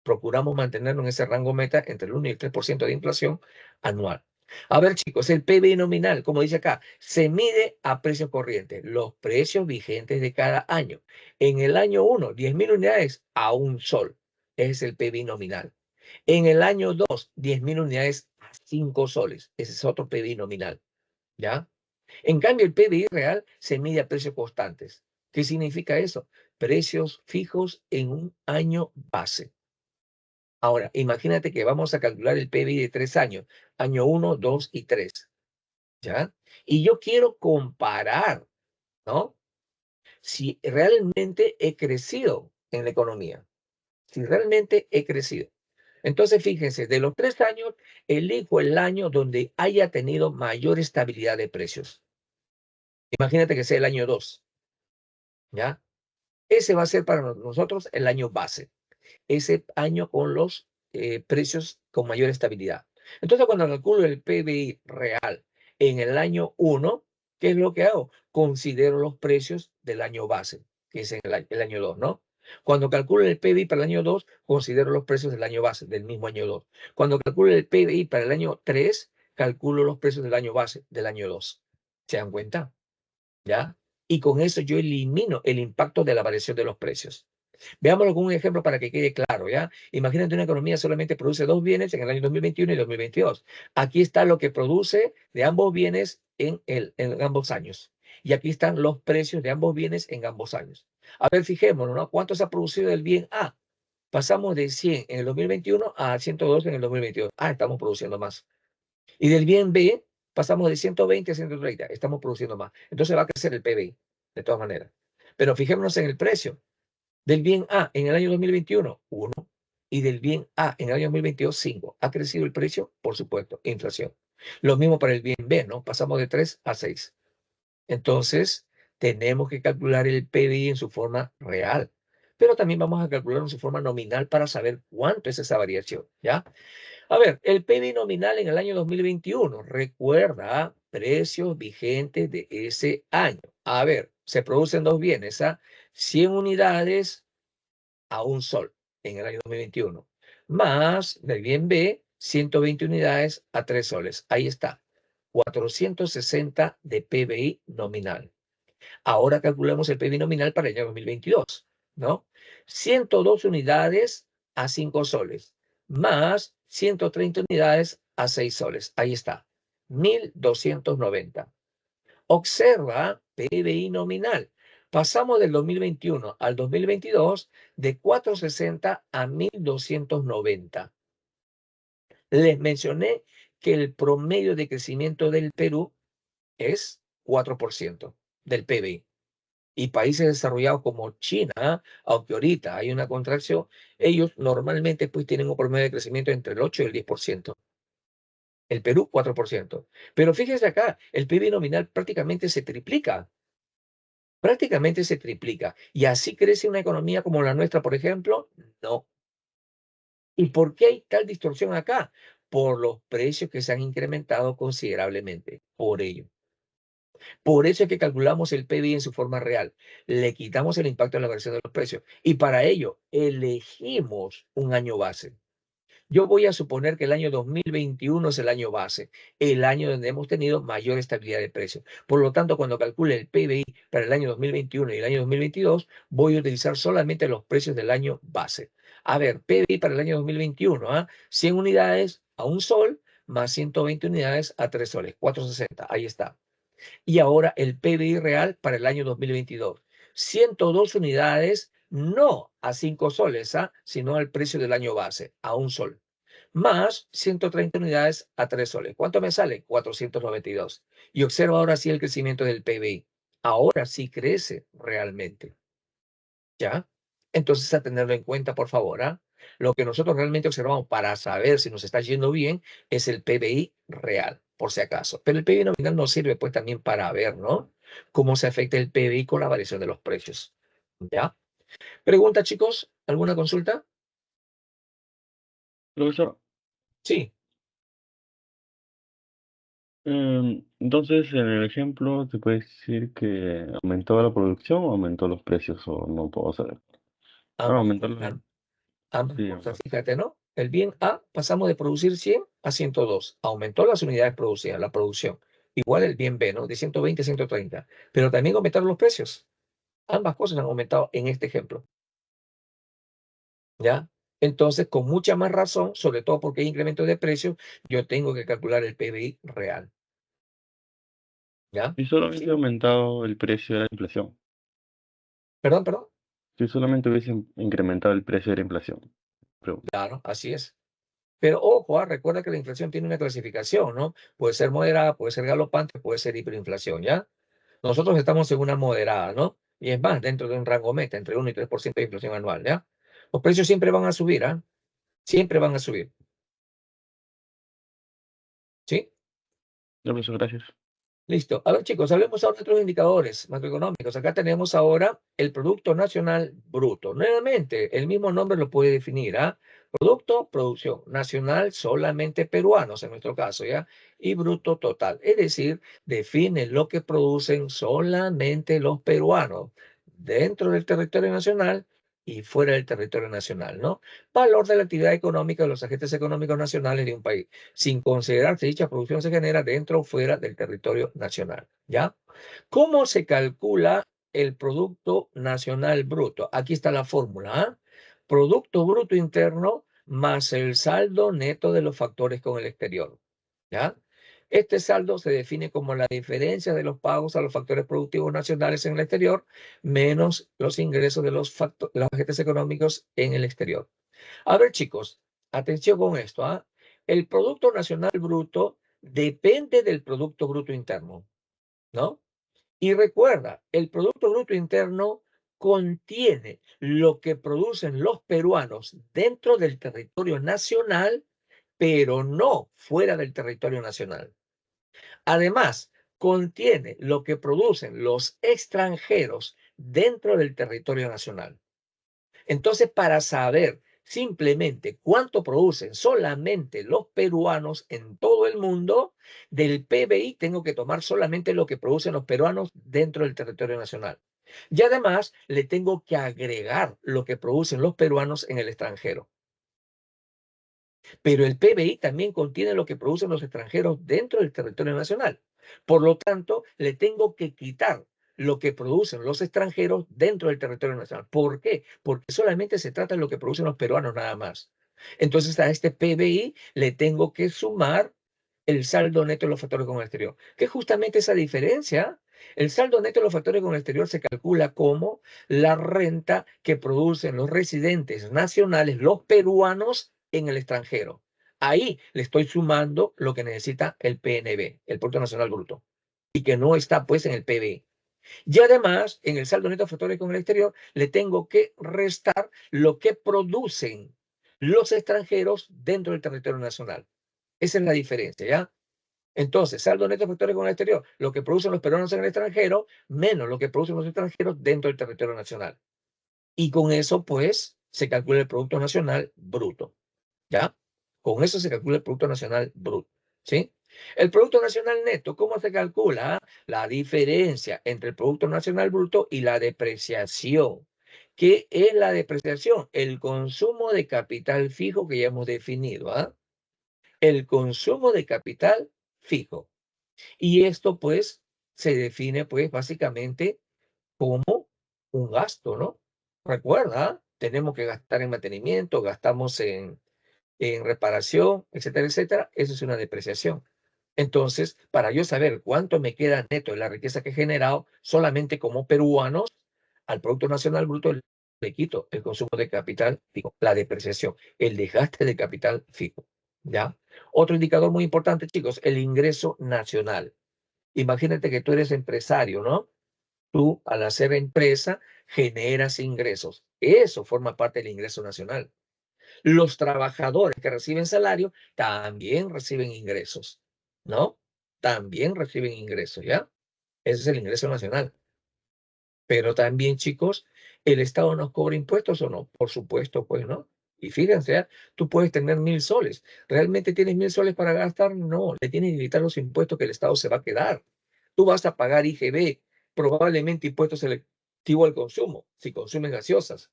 [SPEAKER 1] Procuramos mantenernos en ese rango meta entre el 1 y el 3% de inflación anual. A ver, chicos, el PBI nominal, como dice acá, se mide a precios corrientes, los precios vigentes de cada año. En el año 1, 10.000 unidades a un sol. Ese es el PBI nominal. En el año 2, 10.000 unidades a 5 soles. Ese es otro PBI nominal, ¿ya? En cambio, el PBI real se mide a precios constantes. ¿Qué significa eso? Precios fijos en un año base. Ahora, imagínate que vamos a calcular el PBI de 3 años, año 1, 2 y 3, ¿ya? Y yo quiero comparar, ¿no? Si realmente he crecido en la economía, si realmente he crecido. Entonces, fíjense, de los 3 años, elijo el año donde haya tenido mayor estabilidad de precios. Imagínate que sea el año 2, ¿ya? Ese va a ser para nosotros el año base, ese año con los precios con mayor estabilidad. Entonces, cuando calculo el PBI real en el año 1, ¿qué es lo que hago? Considero los precios del año base, que es el año 2, ¿no? Cuando calculo el PBI para el año 2, considero los precios del año base, del mismo año 2. Cuando calculo el PBI para el año 3, calculo los precios del año base, del año 2. ¿Se dan cuenta? ¿Ya? Y con eso yo elimino el impacto de la variación de los precios. Veámoslo con un ejemplo para que quede claro, ¿ya? Imagínate una economía solamente produce dos bienes en el año 2021 y 2022. Aquí está lo que produce de ambos bienes en ambos años. Y aquí están los precios de ambos bienes en ambos años. A ver, fijémonos, ¿no? ¿Cuánto se ha producido del bien A? Pasamos de 100 en el 2021 a 102 en el 2022. Estamos produciendo más. Y del bien B, pasamos de 120 a 130. Estamos produciendo más. Entonces va a crecer el PBI, de todas maneras. Pero fijémonos en el precio. Del bien A en el año 2021, 1. Y del bien A en el año 2022, 5. ¿Ha crecido el precio? Por supuesto, inflación. Lo mismo para el bien B, ¿no? Pasamos de 3 a 6. Entonces, tenemos que calcular el PBI en su forma real. Pero también vamos a calcular en su forma nominal para saber cuánto es esa variación, ¿ya? A ver, el PBI nominal en el año 2021, recuerda precios vigentes de ese año. A ver, se producen dos bienes, 100 unidades a un sol en el año 2021, más del bien B, 120 unidades a 3 soles. Ahí está, 460 de PBI nominal. Ahora calculamos el PBI nominal para el año 2022, ¿no? 102 unidades a 5 soles, más 130 unidades a 6 soles. Ahí está, 1.290. Observa PBI nominal. Pasamos del 2021 al 2022 de 460 a 1.290. Les mencioné que el promedio de crecimiento del Perú es 4% del PBI. Y países desarrollados como China, aunque ahorita hay una contracción, ellos normalmente pues tienen un promedio de crecimiento entre el 8 y el 10%. El Perú, 4%. Pero fíjense acá, el PIB nominal prácticamente se triplica. Prácticamente se triplica. ¿Y así crece una economía como la nuestra, por ejemplo? No. ¿Y por qué hay tal distorsión acá? Por los precios que se han incrementado considerablemente. Por ello. Por eso es que calculamos el PBI en su forma real. Le quitamos el impacto de la variación de los precios. Y para ello elegimos un año base. Yo voy a suponer que el año 2021 es el año base, el año donde hemos tenido mayor estabilidad de precios. Por lo tanto, cuando calcule el PBI para el año 2021 y el año 2022, voy a utilizar solamente los precios del año base. A ver, PBI para el año 2021, 100 unidades a un sol más 120 unidades a 3 soles, 460. Ahí está. Y ahora el PBI real para el año 2022. 102 unidades, no a 5 soles, sino al precio del año base, a un sol. Más 130 unidades a 3 soles. ¿Cuánto me sale? 492. Y observa ahora sí el crecimiento del PBI. Ahora sí crece realmente. ¿Ya? Entonces, a tenerlo en cuenta, por favor. Lo que nosotros realmente observamos para saber si nos está yendo bien es el PBI real, por si acaso. Pero el PBI nominal nos sirve pues también para ver, ¿no? Cómo se afecta el PBI con la variación de los precios. ¿Ya? Pregunta, chicos, ¿alguna consulta?
[SPEAKER 3] Profesor,
[SPEAKER 1] Sí.
[SPEAKER 3] entonces en el ejemplo se puede decir que aumentó la producción o aumentó los precios o no puedo saber. Bueno,
[SPEAKER 1] Ambas
[SPEAKER 3] aumentar
[SPEAKER 1] cosas,
[SPEAKER 3] los...
[SPEAKER 1] ambas
[SPEAKER 3] Sí,
[SPEAKER 1] cosas, fíjate, ¿no? El bien A, pasamos de producir 100 a 102. Aumentó las unidades producidas, la producción. Igual el bien B, ¿no? De 120 a 130. Pero también aumentaron los precios. Ambas cosas han aumentado en este ejemplo, ¿ya? Entonces, con mucha más razón, sobre todo porque hay incremento de precios, yo tengo que calcular el PBI real, ¿ya?
[SPEAKER 3] si solamente ha aumentado el precio de la inflación.
[SPEAKER 1] Perdón, perdón.
[SPEAKER 3] Si solamente hubiese incrementado el precio de la inflación. Pregunta.
[SPEAKER 1] Claro, así es. Pero ojo, recuerda que la inflación tiene una clasificación, ¿no? Puede ser moderada, puede ser galopante, puede ser hiperinflación, ¿ya? Nosotros estamos en una moderada, ¿no? Y es más, dentro de un rango meta, entre 1 y 3% de inflación anual, ¿ya? Los precios siempre van a subir, Siempre van a subir, ¿sí?
[SPEAKER 3] Ya, profesor, gracias.
[SPEAKER 1] Listo. A ver, chicos, hablemos ahora de otros indicadores macroeconómicos. Acá tenemos ahora el Producto Nacional Bruto. Nuevamente, el mismo nombre lo puede definir, Producto, producción. Nacional, solamente peruanos en nuestro caso, ¿ya? Y bruto total. Es decir, define lo que producen solamente los peruanos dentro del territorio nacional y fuera del territorio nacional, ¿no? Valor de la actividad económica de los agentes económicos nacionales de un país, sin considerar si dicha producción se genera dentro o fuera del territorio nacional, ¿ya? ¿Cómo se calcula el Producto Nacional Bruto? Aquí está la fórmula, Producto Bruto Interno más el saldo neto de los factores con el exterior, ¿ya? Este saldo se define como la diferencia de los pagos a los factores productivos nacionales en el exterior menos los ingresos de los agentes económicos en el exterior. A ver, chicos, atención con esto, El Producto Nacional Bruto depende del Producto Bruto Interno, ¿no? Y recuerda, el Producto Bruto Interno contiene lo que producen los peruanos dentro del territorio nacional, pero no fuera del territorio nacional. Además, contiene lo que producen los extranjeros dentro del territorio nacional. Entonces, para saber simplemente cuánto producen solamente los peruanos en todo el mundo, del PBI tengo que tomar solamente lo que producen los peruanos dentro del territorio nacional. Y además le tengo que agregar lo que producen los peruanos en el extranjero. Pero el PBI también contiene lo que producen los extranjeros dentro del territorio nacional. Por lo tanto, le tengo que quitar lo que producen los extranjeros dentro del territorio nacional. ¿Por qué? Porque solamente se trata de lo que producen los peruanos nada más. Entonces, a este PBI le tengo que sumar el saldo neto de los factores con el exterior. ¿Qué es justamente esa diferencia? El saldo neto de los factores con el exterior se calcula como la renta que producen los residentes nacionales, los peruanos, en el extranjero. Ahí le estoy sumando lo que necesita el PNB, el Producto Nacional Bruto, y que no está pues en el PBI. Y además, en el saldo neto de factores con el exterior, le tengo que restar lo que producen los extranjeros dentro del territorio nacional. Esa es la diferencia, ¿ya? Entonces, saldo neto de factores con el exterior, lo que producen los peruanos en el extranjero, menos lo que producen los extranjeros dentro del territorio nacional. Y con eso, pues, se calcula el Producto Nacional Bruto, ¿ya? Con eso se calcula el Producto Nacional Bruto, ¿sí? El Producto Nacional Neto, ¿cómo se calcula? La diferencia entre el Producto Nacional Bruto y la depreciación. ¿Qué es la depreciación? El consumo de capital fijo que ya hemos definido, ¿ah? El consumo de capital fijo. Y esto, pues, se define, pues, básicamente como un gasto, ¿no? Recuerda, tenemos que gastar en mantenimiento, gastamos en reparación, etcétera, etcétera. Eso es una depreciación. Entonces, para yo saber cuánto me queda neto de la riqueza que he generado, solamente como peruanos, al Producto Nacional Bruto le quito el consumo de capital fijo, la depreciación, el desgaste de capital fijo, ¿ya? Otro indicador muy importante, chicos, el ingreso nacional. Imagínate que tú eres empresario, ¿no? Tú, al hacer empresa, generas ingresos. Eso forma parte del ingreso nacional. Los trabajadores que reciben salario también reciben ingresos, ¿no? También reciben ingresos, ¿ya? Ese es el ingreso nacional. Pero también, chicos, ¿el Estado nos cobra impuestos o no? Por supuesto, pues, ¿no? Y fíjense, ¿ah? Tú puedes tener 1.000 soles. ¿Realmente tienes 1.000 soles para gastar? No, le tienes que quitar los impuestos que el Estado se va a quedar. Tú vas a pagar IGB, probablemente impuesto selectivo al consumo, si consumes gaseosas,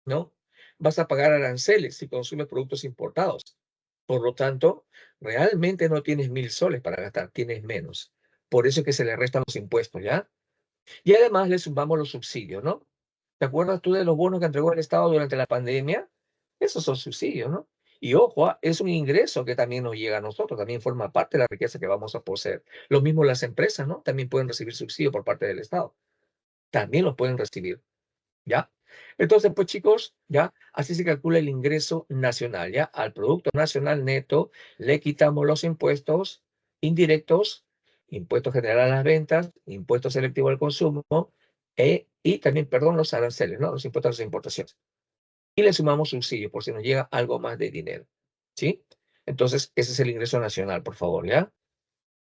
[SPEAKER 1] ¿no? Vas a pagar aranceles si consumes productos importados. Por lo tanto, realmente no tienes 1.000 soles para gastar, tienes menos. Por eso es que se le restan los impuestos, ¿ya? Y además le sumamos los subsidios, ¿no? ¿Te acuerdas tú de los bonos que entregó el Estado durante la pandemia? Esos son subsidios, ¿no? Y ojo, es un ingreso que también nos llega a nosotros, también forma parte de la riqueza que vamos a poseer. Lo mismo las empresas, ¿no? También pueden recibir subsidio por parte del Estado. También los pueden recibir, ¿ya? Entonces, pues chicos, ¿ya? Así se calcula el ingreso nacional, ¿ya? Al Producto Nacional Neto le quitamos los impuestos indirectos, impuesto general a las ventas, impuesto selectivo al consumo, y también, perdón, los aranceles, ¿no? Los impuestos a las importaciones. Y le sumamos subsidios por si nos llega algo más de dinero, ¿sí? Entonces, ese es el ingreso nacional, por favor, ¿ya?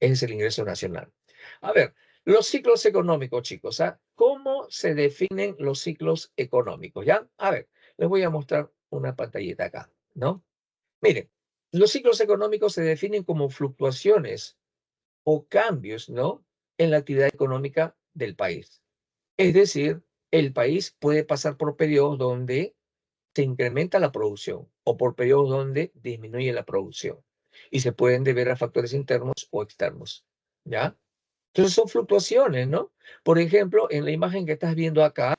[SPEAKER 1] Ese es el ingreso nacional. A ver, los ciclos económicos, chicos, ¿ah? ¿Cómo se definen los ciclos económicos? ¿Ya? A ver, les voy a mostrar una pantallita acá, ¿no? Miren, los ciclos económicos se definen como fluctuaciones o cambios, ¿no? En la actividad económica del país. Es decir, el país puede pasar por periodos donde se incrementa la producción o por periodos donde disminuye la producción. Y se pueden deber a factores internos o externos, ¿ya? Entonces son fluctuaciones, ¿no? Por ejemplo, en la imagen que estás viendo acá,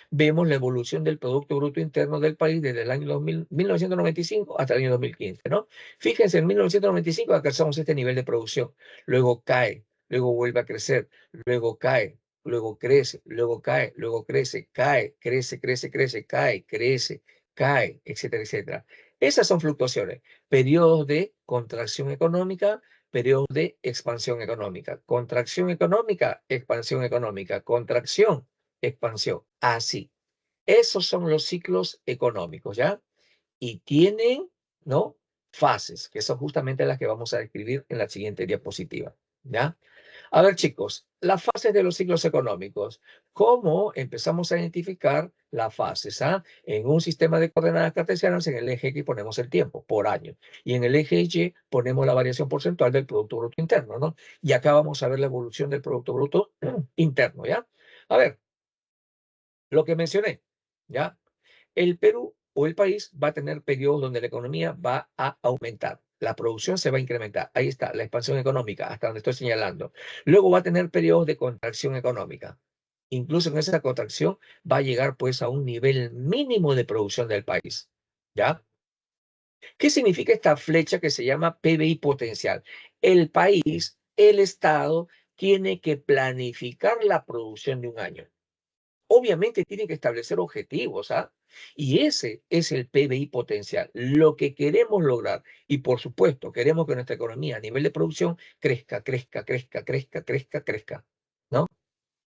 [SPEAKER 1] vemos la evolución del Producto Bruto Interno del país desde el año 1995 hasta el año 2015, ¿no? Fíjense, en 1995 alcanzamos este nivel de producción, luego cae, luego vuelve a crecer, luego cae, luego crece, luego cae, luego crece, cae, crece, crece, crece, cae, crece, cae, etcétera, etcétera. Esas son fluctuaciones, periodos de contracción económica, periodos de expansión económica, contracción económica, expansión económica, contracción, expansión. Así. Esos son los ciclos económicos, ¿ya? Y tienen, ¿no? Fases, que son justamente las que vamos a describir en la siguiente diapositiva, ¿ya? A ver, chicos, las fases de los ciclos económicos. ¿Cómo empezamos a identificar las fases? ¿Ah? En un sistema de coordenadas cartesianas, en el eje X ponemos el tiempo por año. Y en el eje Y ponemos la variación porcentual del Producto Bruto Interno, ¿no? Y acá vamos a ver la evolución del Producto Bruto Interno, ¿ya? A ver, lo que mencioné, ¿ya? El Perú o el país va a tener periodos donde la economía va a aumentar. La producción se va a incrementar. Ahí está, la expansión económica, hasta donde estoy señalando. Luego va a tener periodos de contracción económica. Incluso en esa contracción va a llegar pues a un nivel mínimo de producción del país. ¿Ya? ¿Qué significa esta flecha que se llama PBI potencial? El país, el Estado, tiene que planificar la producción de un año. Obviamente tiene que establecer objetivos, ¿ah? Y ese es el PBI potencial, lo que queremos lograr. Y por supuesto, queremos que nuestra economía a nivel de producción crezca, crezca, crezca, crezca, crezca, crezca, ¿no?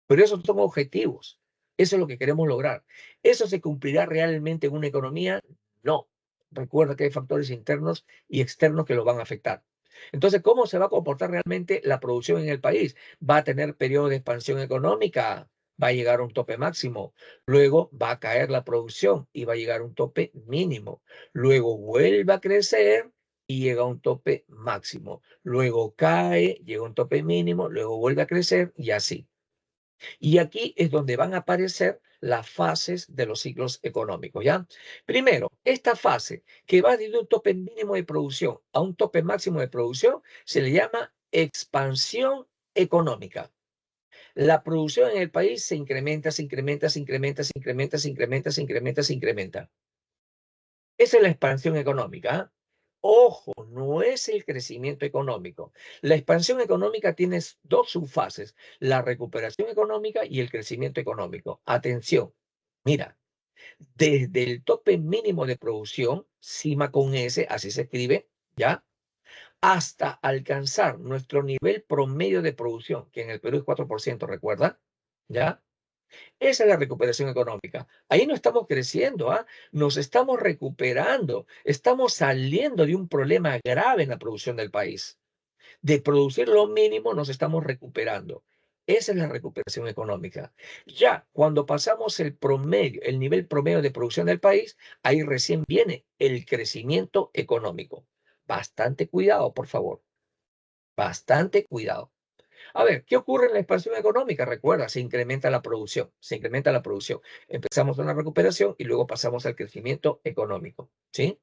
[SPEAKER 1] Pero esos son objetivos. Eso es lo que queremos lograr. ¿Eso se cumplirá realmente en una economía? No. Recuerda que hay factores internos y externos que lo van a afectar. Entonces, ¿cómo se va a comportar realmente la producción en el país? Va a tener periodo de expansión económica, va a llegar a un tope máximo, luego va a caer la producción y va a llegar a un tope mínimo, luego vuelve a crecer y llega a un tope máximo, luego cae, llega a un tope mínimo, luego vuelve a crecer y así. Y aquí es donde van a aparecer las fases de los ciclos económicos, ¿ya? Primero, esta fase que va desde un tope mínimo de producción a un tope máximo de producción se le llama expansión económica. La producción en el país se incrementa, se incrementa, se incrementa, se incrementa, se incrementa, se incrementa, se incrementa. Esa es la expansión económica. ¿Ah? Ojo, no es el crecimiento económico. La expansión económica tiene dos subfases, la recuperación económica y el crecimiento económico. Atención, mira, desde el tope mínimo de producción, cima con S, así se escribe, ¿ya? Hasta alcanzar nuestro nivel promedio de producción, que en el Perú es 4%, ¿recuerda? ¿Ya? Esa es la recuperación económica. Ahí no estamos creciendo, ¿ah? Nos estamos recuperando. Estamos saliendo de un problema grave en la producción del país. De producir lo mínimo nos estamos recuperando. Esa es la recuperación económica. Ya cuando pasamos el promedio, el nivel promedio de producción del país, ahí recién viene el crecimiento económico. Bastante cuidado, por favor. Bastante cuidado. A ver, ¿qué ocurre en la expansión económica? Recuerda, se incrementa la producción, se incrementa la producción. Empezamos una recuperación y luego pasamos al crecimiento económico, ¿sí?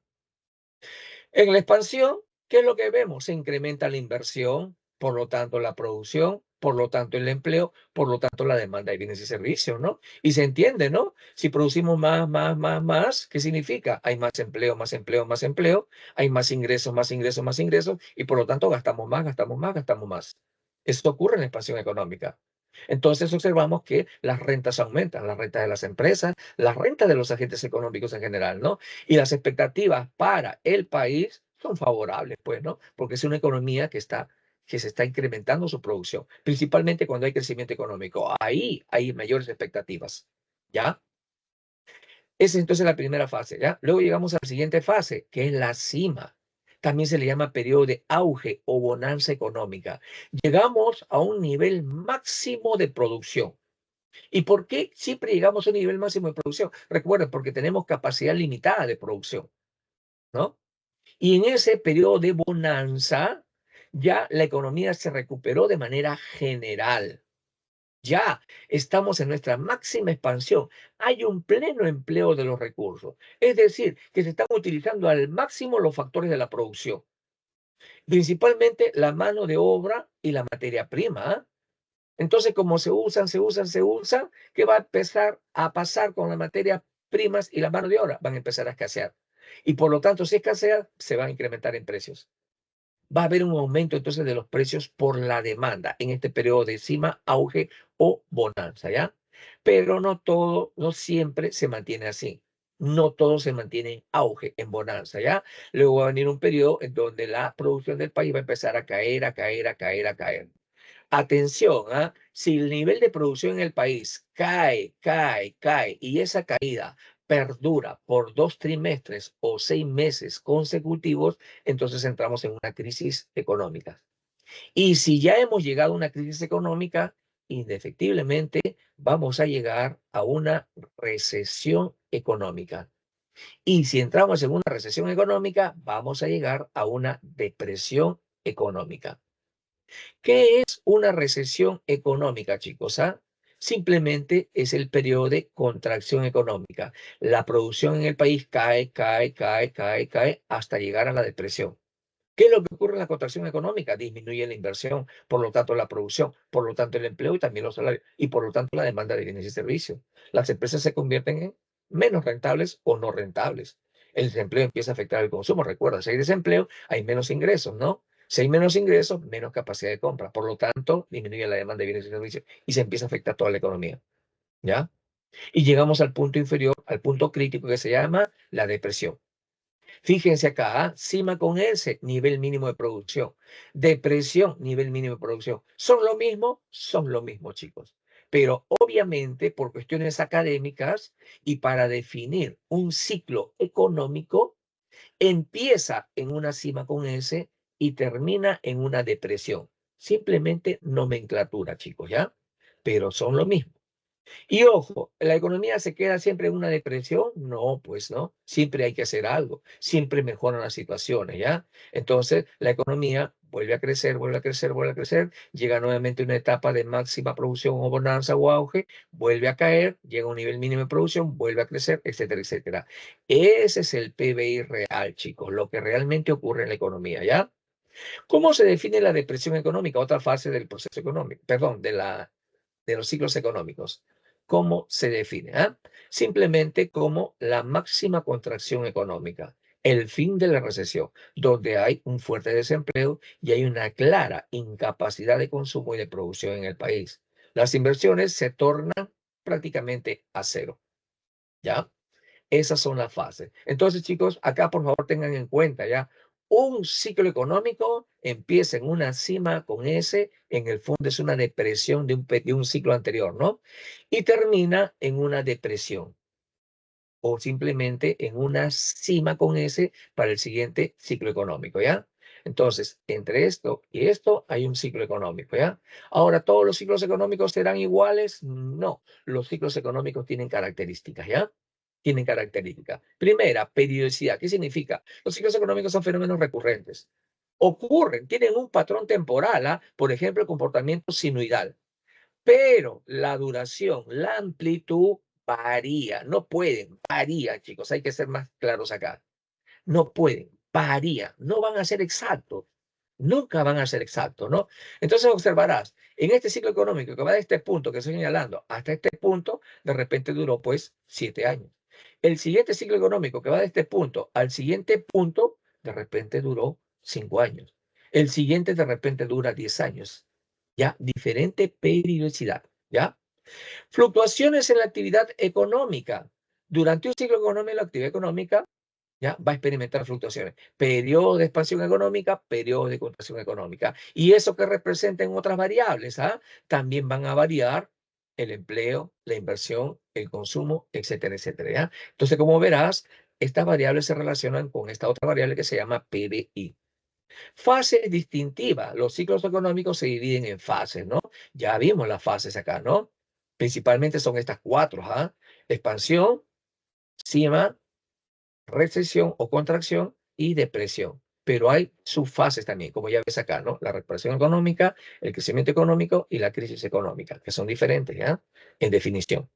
[SPEAKER 1] En la expansión, ¿qué es lo que vemos? Se incrementa la inversión, por lo tanto la producción, por lo tanto el empleo, por lo tanto la demanda de bienes y servicios, ¿no? Y se entiende, ¿no? Si producimos más, ¿qué significa? Hay más empleo, más empleo, más empleo, hay más ingresos, más ingresos, más ingresos, y por lo tanto gastamos más, gastamos más, gastamos más. Esto ocurre en la expansión económica. Entonces observamos que las rentas aumentan, las rentas de las empresas, las rentas de los agentes económicos en general, ¿no? Y las expectativas para el país son favorables, pues, ¿no? Porque es una economía que se está incrementando su producción, principalmente cuando hay crecimiento económico. Ahí hay mayores expectativas, ¿ya? Esa es entonces la primera fase, ¿ya? Luego llegamos a la siguiente fase, que es la cima. También se le llama periodo de auge o bonanza económica. Llegamos a un nivel máximo de producción. ¿Y por qué siempre llegamos a un nivel máximo de producción? Recuerden, porque tenemos capacidad limitada de producción, ¿no? Y en ese periodo de bonanza, ya la economía se recuperó de manera general. Ya estamos en nuestra máxima expansión. Hay un pleno empleo de los recursos. Es decir, que se están utilizando al máximo los factores de la producción, principalmente la mano de obra y la materia prima. ¿Ah? Entonces, como se usan, ¿qué va a empezar a pasar con las materias primas y la mano de obra? Van a empezar a escasear. Y por lo tanto, si escasea, se van a incrementar en precios. Va a haber un aumento entonces de los precios por la demanda en este periodo de cima, auge o bonanza, ¿ya? Pero no todo, no siempre se mantiene así. No todo se mantiene en auge, en bonanza, ¿ya? Luego va a venir un periodo en donde la producción del país va a empezar a caer, a caer, a caer, a caer. Atención, ¿ah? Si el nivel de producción en el país cae, y esa caída perdura por 2 trimestres o 6 meses consecutivos, entonces entramos en una crisis económica. Y si ya hemos llegado a una crisis económica, indefectiblemente vamos a llegar a una recesión económica. Y si entramos en una recesión económica, vamos a llegar a una depresión económica. ¿Qué es una recesión económica, chicos? ¿Ah? Simplemente es el periodo de contracción económica. La producción en el país cae, hasta llegar a la depresión. ¿Qué es lo que ocurre en la contracción económica? Disminuye la inversión, por lo tanto la producción, por lo tanto el empleo y también los salarios, y por lo tanto la demanda de bienes y servicios. Las empresas se convierten en menos rentables o no rentables. El desempleo empieza a afectar el consumo. Recuerda, si hay desempleo, hay menos ingresos, ¿no? Si hay menos ingresos, menos capacidad de compra. Por lo tanto, disminuye la demanda de bienes y servicios y se empieza a afectar toda la economía, ¿ya? Y llegamos al punto inferior, al punto crítico que se llama la depresión. Fíjense acá, ¿ah? Cima con S, nivel mínimo de producción. Depresión, nivel mínimo de producción. ¿Son lo mismo, chicos. Pero obviamente, por cuestiones académicas y para definir un ciclo económico, empieza en una cima con S y termina en una depresión. Simplemente nomenclatura, chicos, ¿ya? Pero son lo mismo. Y ojo, ¿la economía se queda siempre en una depresión? No, pues no. Siempre hay que hacer algo. Siempre mejoran las situaciones, ¿ya? Entonces, la economía vuelve a crecer, vuelve a crecer, vuelve a crecer. Llega nuevamente a una etapa de máxima producción o bonanza o auge, vuelve a caer, llega a un nivel mínimo de producción, vuelve a crecer, etcétera, etcétera. Ese es el PBI real, chicos, lo que realmente ocurre en la economía, ¿ya? ¿Cómo se define la depresión económica? Otra fase del proceso económico, perdón, de los ciclos económicos. ¿Cómo se define? Simplemente como la máxima contracción económica, el fin de la recesión, donde hay un fuerte desempleo y hay una clara incapacidad de consumo y de producción en el país. Las inversiones se tornan prácticamente a cero, ¿ya? Esas son las fases. Entonces, chicos, acá por favor tengan en cuenta ya, un ciclo económico empieza en una cima con S, en el fondo es una depresión de un ciclo anterior, ¿no? Y termina en una depresión o simplemente en una cima con S para el siguiente ciclo económico, ¿ya? Entonces, entre esto y esto hay un ciclo económico, ¿ya? Ahora, ¿todos los ciclos económicos serán iguales? No, los ciclos económicos tienen características, ¿ya? Tienen características. Primera, periodicidad. ¿Qué significa? Los ciclos económicos son fenómenos recurrentes. Ocurren, tienen un patrón temporal, por ejemplo, el comportamiento sinuidal. Pero la duración, la amplitud varía. No pueden, varía, chicos. Hay que ser más claros acá. No pueden, varía. No van a ser exactos. Nunca van a ser exactos, ¿no? Entonces observarás, en este ciclo económico que va de este punto que estoy señalando hasta este punto, de repente duró pues 7 años. El siguiente ciclo económico que va de este punto al siguiente punto, de repente duró 5 años. El siguiente de repente dura 10 años. Ya, diferente periodicidad, ¿ya? Fluctuaciones en la actividad económica. Durante un ciclo económico, la actividad económica ya va a experimentar fluctuaciones. Periodo de expansión económica, periodo de contracción económica. Y eso que representen otras variables, también van a variar el empleo, la inversión, el consumo, etcétera, etcétera. ¿Ya? Entonces, como verás, estas variables se relacionan con esta otra variable que se llama PBI. Fases distintivas. Los ciclos económicos se dividen en fases, ¿no? Ya vimos las fases acá, ¿no? Principalmente son estas cuatro, expansión, cima, recesión o contracción y depresión. Pero hay subfases también, como ya ves acá, ¿no? La recuperación económica, el crecimiento económico y la crisis económica, que son diferentes, ¿ya? En definición,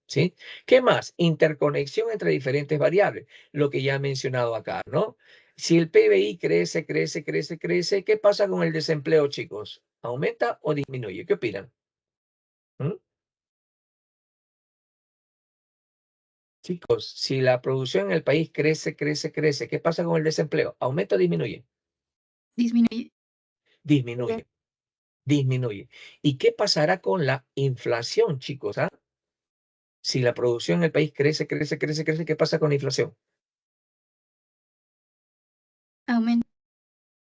[SPEAKER 1] ¿sí? ¿Qué más? Interconexión entre diferentes variables, lo que ya he mencionado acá, ¿no? Si el PBI crece, crece, crece, crece, ¿qué pasa con el desempleo, chicos? ¿Aumenta o disminuye? ¿Qué opinan? ¿Mm? Chicos, si la producción en el país crece, crece, crece, ¿qué pasa con el desempleo? ¿Aumenta o disminuye?
[SPEAKER 2] Disminuye.
[SPEAKER 1] Disminuye, disminuye. ¿Y qué pasará con la inflación, chicos? Si la producción en el país crece, crece, crece, crece, ¿qué pasa con la inflación?
[SPEAKER 2] Aumenta.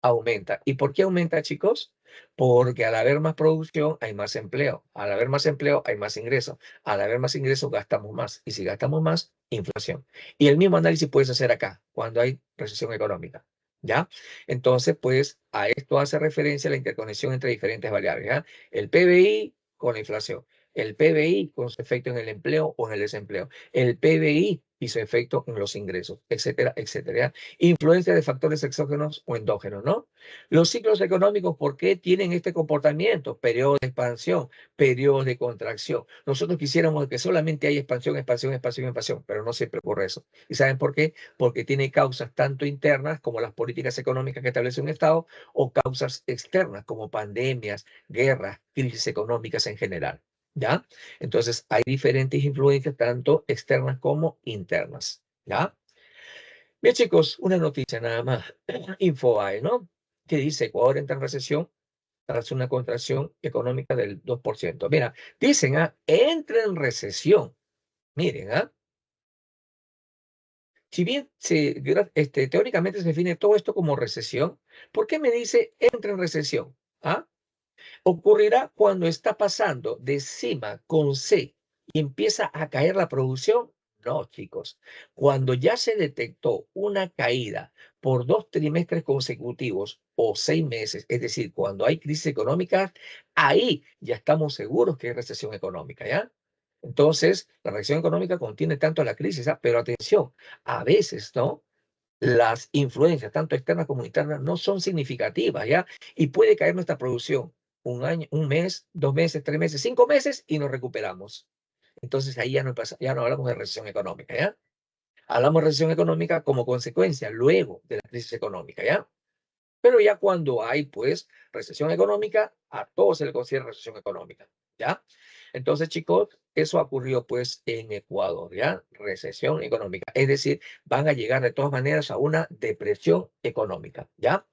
[SPEAKER 1] Aumenta. ¿Y por qué aumenta, chicos? Porque al haber más producción hay más empleo. Al haber más empleo hay más ingresos. Al haber más ingresos gastamos más. Y si gastamos más, inflación. Y el mismo análisis puedes hacer acá, cuando hay recesión económica. ¿Ya? Entonces, pues a esto hace referencia la interconexión entre diferentes variables. ¿Ya? El PBI con la inflación. El PBI con su efecto en el empleo o en el desempleo. El PBI y su efecto en los ingresos, etcétera, etcétera. ¿Ya? Influencia de factores exógenos o endógenos, ¿no? Los ciclos económicos, ¿por qué tienen este comportamiento? Periodos de expansión, periodos de contracción. Nosotros quisiéramos que solamente haya expansión, expansión, expansión, expansión, pero no siempre ocurre eso. ¿Y saben por qué? Porque tiene causas tanto internas como las políticas económicas que establece un Estado o causas externas como pandemias, guerras, crisis económicas en general. ¿Ya? Entonces hay diferentes influencias tanto externas como internas. ¿Ya? Bien, chicos, una noticia nada más. Infobae, ¿no? Que dice Ecuador entra en recesión tras una contracción económica del 2%. Mira, dicen, entra en recesión. Miren, si bien teóricamente se define todo esto como recesión, ¿por qué me dice entra en recesión? ¿Ocurrirá cuando está pasando de cima con C y empieza a caer la producción? No, chicos. Cuando ya se detectó una caída por 2 trimestres consecutivos o 6 meses, es decir, cuando hay crisis económica, ahí ya estamos seguros que hay recesión económica, ¿ya? Entonces, la recesión económica contiene tanto la crisis, ¿ah? Pero atención, a veces, ¿no? Las influencias, tanto externas como internas, no son significativas, ¿ya? Y puede caer nuestra producción un año, un mes, 2 meses, 3 meses, 5 meses y nos recuperamos. Entonces ahí ya no hablamos de recesión económica, ¿ya? Hablamos de recesión económica como consecuencia luego de la crisis económica, ¿ya? Pero ya cuando hay, pues, recesión económica, a todos se le considera recesión económica, ¿ya? Entonces, chicos, eso ocurrió, pues, en Ecuador, ¿ya? Recesión económica. Es decir, van a llegar de todas maneras a una depresión económica, ¿ya?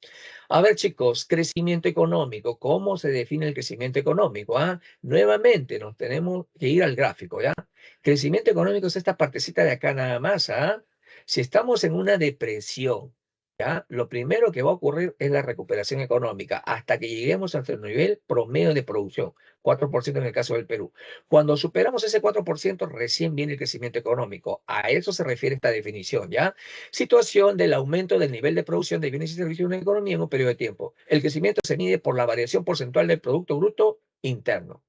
[SPEAKER 1] A ver, chicos, crecimiento económico. ¿Cómo se define el crecimiento económico? ¿Ah? Nuevamente nos tenemos que ir al gráfico, ¿ya? Crecimiento económico es esta partecita de acá nada más, ¿ah? Si estamos en una depresión, ¿ya? Lo primero que va a ocurrir es la recuperación económica hasta que lleguemos hasta el nivel promedio de producción, 4% en el caso del Perú. Cuando superamos ese 4%, recién viene el crecimiento económico. A eso se refiere esta definición, ¿ya? Situación del aumento del nivel de producción de bienes y servicios en una economía en un periodo de tiempo. El crecimiento se mide por la variación porcentual del Producto Bruto Interno.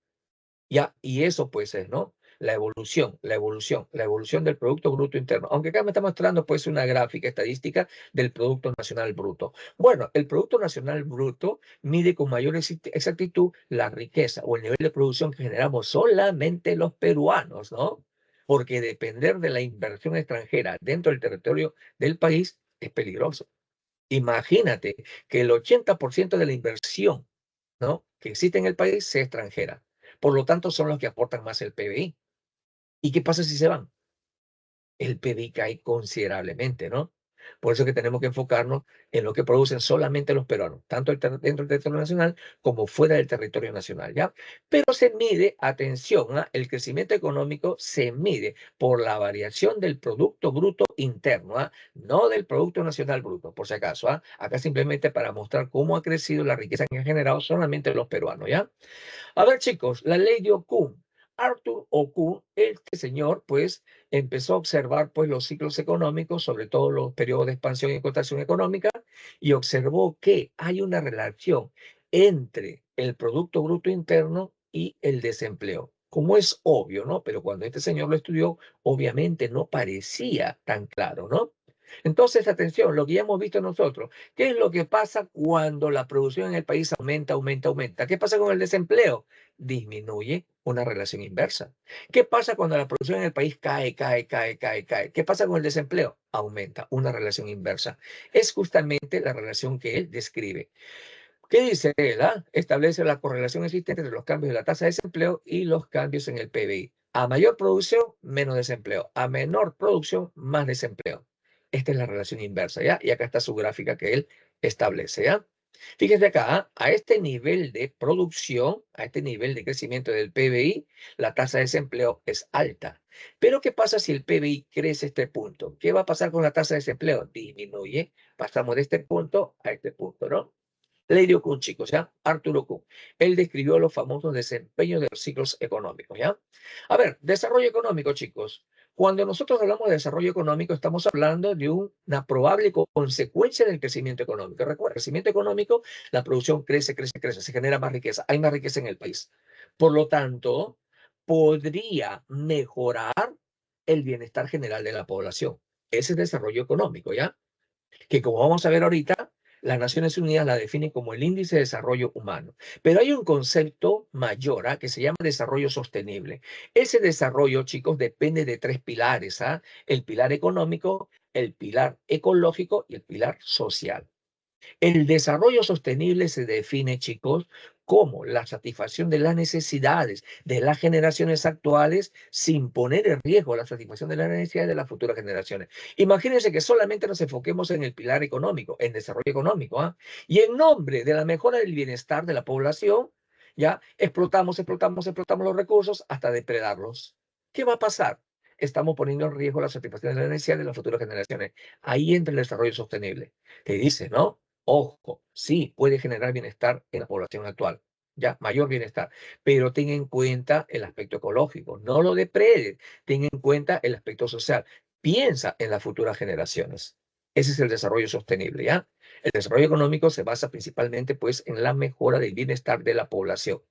[SPEAKER 1] Ya, y eso pues es, ¿no? La evolución del Producto Bruto Interno. Aunque acá me está mostrando pues una gráfica estadística del Producto Nacional Bruto. Bueno, el Producto Nacional Bruto mide con mayor exactitud la riqueza o el nivel de producción que generamos solamente los peruanos, ¿no? Porque depender de la inversión extranjera dentro del territorio del país es peligroso. Imagínate que el 80% de la inversión, ¿no?, que existe en el país sea extranjera. Por lo tanto, son los que aportan más el PBI. ¿Y qué pasa si se van? El PBI cae considerablemente, ¿no? Por eso que tenemos que enfocarnos en lo que producen solamente los peruanos, tanto dentro del territorio nacional como fuera del territorio nacional, ¿ya? Pero se mide, atención, ¿ah? El crecimiento económico se mide por la variación del Producto Bruto Interno, ¿ah? No del Producto Nacional Bruto, por si acaso, ¿ah? Acá simplemente para mostrar cómo ha crecido la riqueza que han generado solamente los peruanos, ¿ya? A ver, chicos, la ley de Okun. Arthur Okun, este señor, pues, empezó a observar, pues, los ciclos económicos, sobre todo los periodos de expansión y contracción económica, y observó que hay una relación entre el Producto Bruto Interno y el desempleo. Como es obvio, ¿no? Pero cuando este señor lo estudió, obviamente no parecía tan claro, ¿no? Entonces, atención, lo que ya hemos visto nosotros, ¿qué es lo que pasa cuando la producción en el país aumenta, aumenta, aumenta? ¿Qué pasa con el desempleo? Disminuye, una relación inversa. ¿Qué pasa cuando la producción en el país cae, cae, cae, cae, cae? ¿Qué pasa con el desempleo? Aumenta, una relación inversa. Es justamente la relación que él describe. ¿Qué dice él? Establece la correlación existente entre los cambios de la tasa de desempleo y los cambios en el PBI. A mayor producción, menos desempleo. A menor producción, más desempleo. Esta es la relación inversa, ¿ya? Y acá está su gráfica que él establece, ¿ya? Fíjense acá, a este nivel de producción, a este nivel de crecimiento del PBI, la tasa de desempleo es alta. Pero ¿qué pasa si el PBI crece a este punto? ¿Qué va a pasar con la tasa de desempleo? Disminuye. Pasamos de este punto a este punto, ¿no? Ley de Okun, chicos, ¿ya? Arturo Okun. Él describió los famosos desempeños de los ciclos económicos, ¿ya? A ver, desarrollo económico, chicos. Cuando nosotros hablamos de desarrollo económico, estamos hablando de una probable consecuencia del crecimiento económico. Recuerda, crecimiento económico, la producción crece, crece, crece, se genera más riqueza, hay más riqueza en el país. Por lo tanto, podría mejorar el bienestar general de la población. Ese es desarrollo económico, ¿ya? Que como vamos a ver ahorita, las Naciones Unidas la definen como el índice de desarrollo humano. Pero hay un concepto mayor que se llama desarrollo sostenible. Ese desarrollo, chicos, depende de 3 pilares. El pilar económico, el pilar ecológico y el pilar social. El desarrollo sostenible se define, chicos, como la satisfacción de las necesidades de las generaciones actuales sin poner en riesgo la satisfacción de las necesidades de las futuras generaciones. Imagínense que solamente nos enfoquemos en el pilar económico, en desarrollo económico, y en nombre de la mejora del bienestar de la población, ya explotamos los recursos hasta depredarlos. ¿Qué va a pasar? Estamos poniendo en riesgo la satisfacción de las necesidades de las futuras generaciones. Ahí entra el desarrollo sostenible. Te dice, ¿no? Ojo, sí puede generar bienestar en la población actual. ya, mayor bienestar. Pero ten en cuenta el aspecto ecológico, no lo depredes, ten en cuenta el aspecto social. Piensa en las futuras generaciones. Ese es el desarrollo sostenible, ¿ya? El desarrollo económico se basa principalmente, pues, en la mejora del bienestar de la población,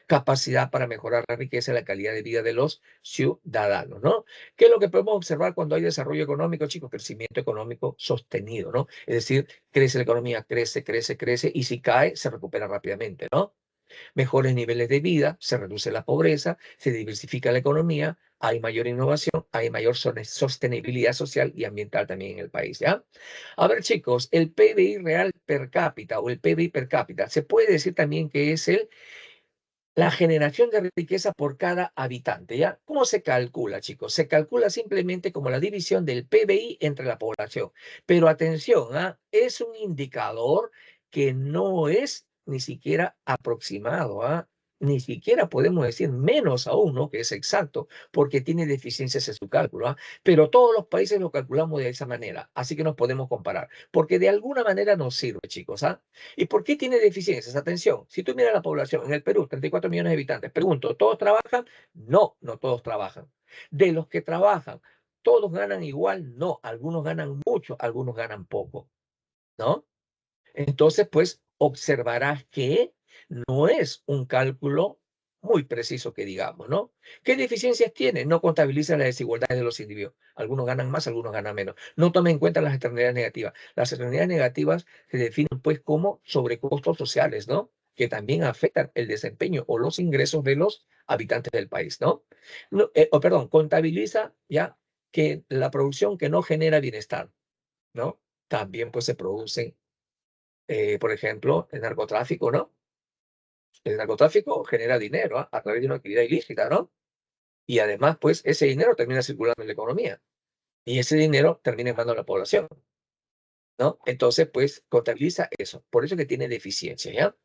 [SPEAKER 1] capacidad para mejorar la riqueza y la calidad de vida de los ciudadanos, ¿no? ¿Qué es lo que podemos observar cuando hay desarrollo económico, chicos? Crecimiento económico sostenido, ¿no? Es decir, crece la economía, crece, crece, crece, y si cae, se recupera rápidamente, ¿no? Mejores niveles de vida, se reduce la pobreza, se diversifica la economía, hay mayor innovación, hay mayor sostenibilidad social y ambiental también en el país, ¿ya? A ver, chicos, el PBI real per cápita o el PBI per cápita, se puede decir también que es la generación de riqueza por cada habitante, ¿ya? ¿Cómo se calcula, chicos? Se calcula simplemente como la división del PBI entre la población. Pero atención, ¿ah? Es un indicador que no es ni siquiera aproximado, ¿ah? Ni siquiera podemos decir menos aún, ¿no? Que es exacto, porque tiene deficiencias en su cálculo, ¿ah? Pero todos los países lo calculamos de esa manera, así que nos podemos comparar, porque de alguna manera nos sirve, chicos, ¿ah? ¿Y por qué tiene deficiencias? Atención, si tú miras la población en el Perú, 34 millones de habitantes, pregunto, ¿todos trabajan? No, no todos trabajan. De los que trabajan, ¿todos ganan igual? No, algunos ganan mucho, algunos ganan poco, ¿no? Entonces, pues, observarás que no es un cálculo muy preciso que digamos, ¿no? ¿Qué deficiencias tiene? No contabiliza las desigualdades de los individuos. Algunos ganan más, algunos ganan menos. No toma en cuenta las externalidades negativas. Las externalidades negativas se definen, pues, como sobrecostos sociales, ¿no? Que también afectan el desempeño o los ingresos de los habitantes del país, ¿no? Perdón, contabiliza ya que la producción que no genera bienestar, ¿no? También, pues, se producen por ejemplo, el narcotráfico, ¿no? El narcotráfico genera dinero a través de una actividad ilícita, ¿no? Y además, pues, ese dinero termina circulando en la economía. Y ese dinero termina en manos de la población, ¿no? Entonces, pues, contabiliza eso. Por eso que tiene deficiencia, ¿ya?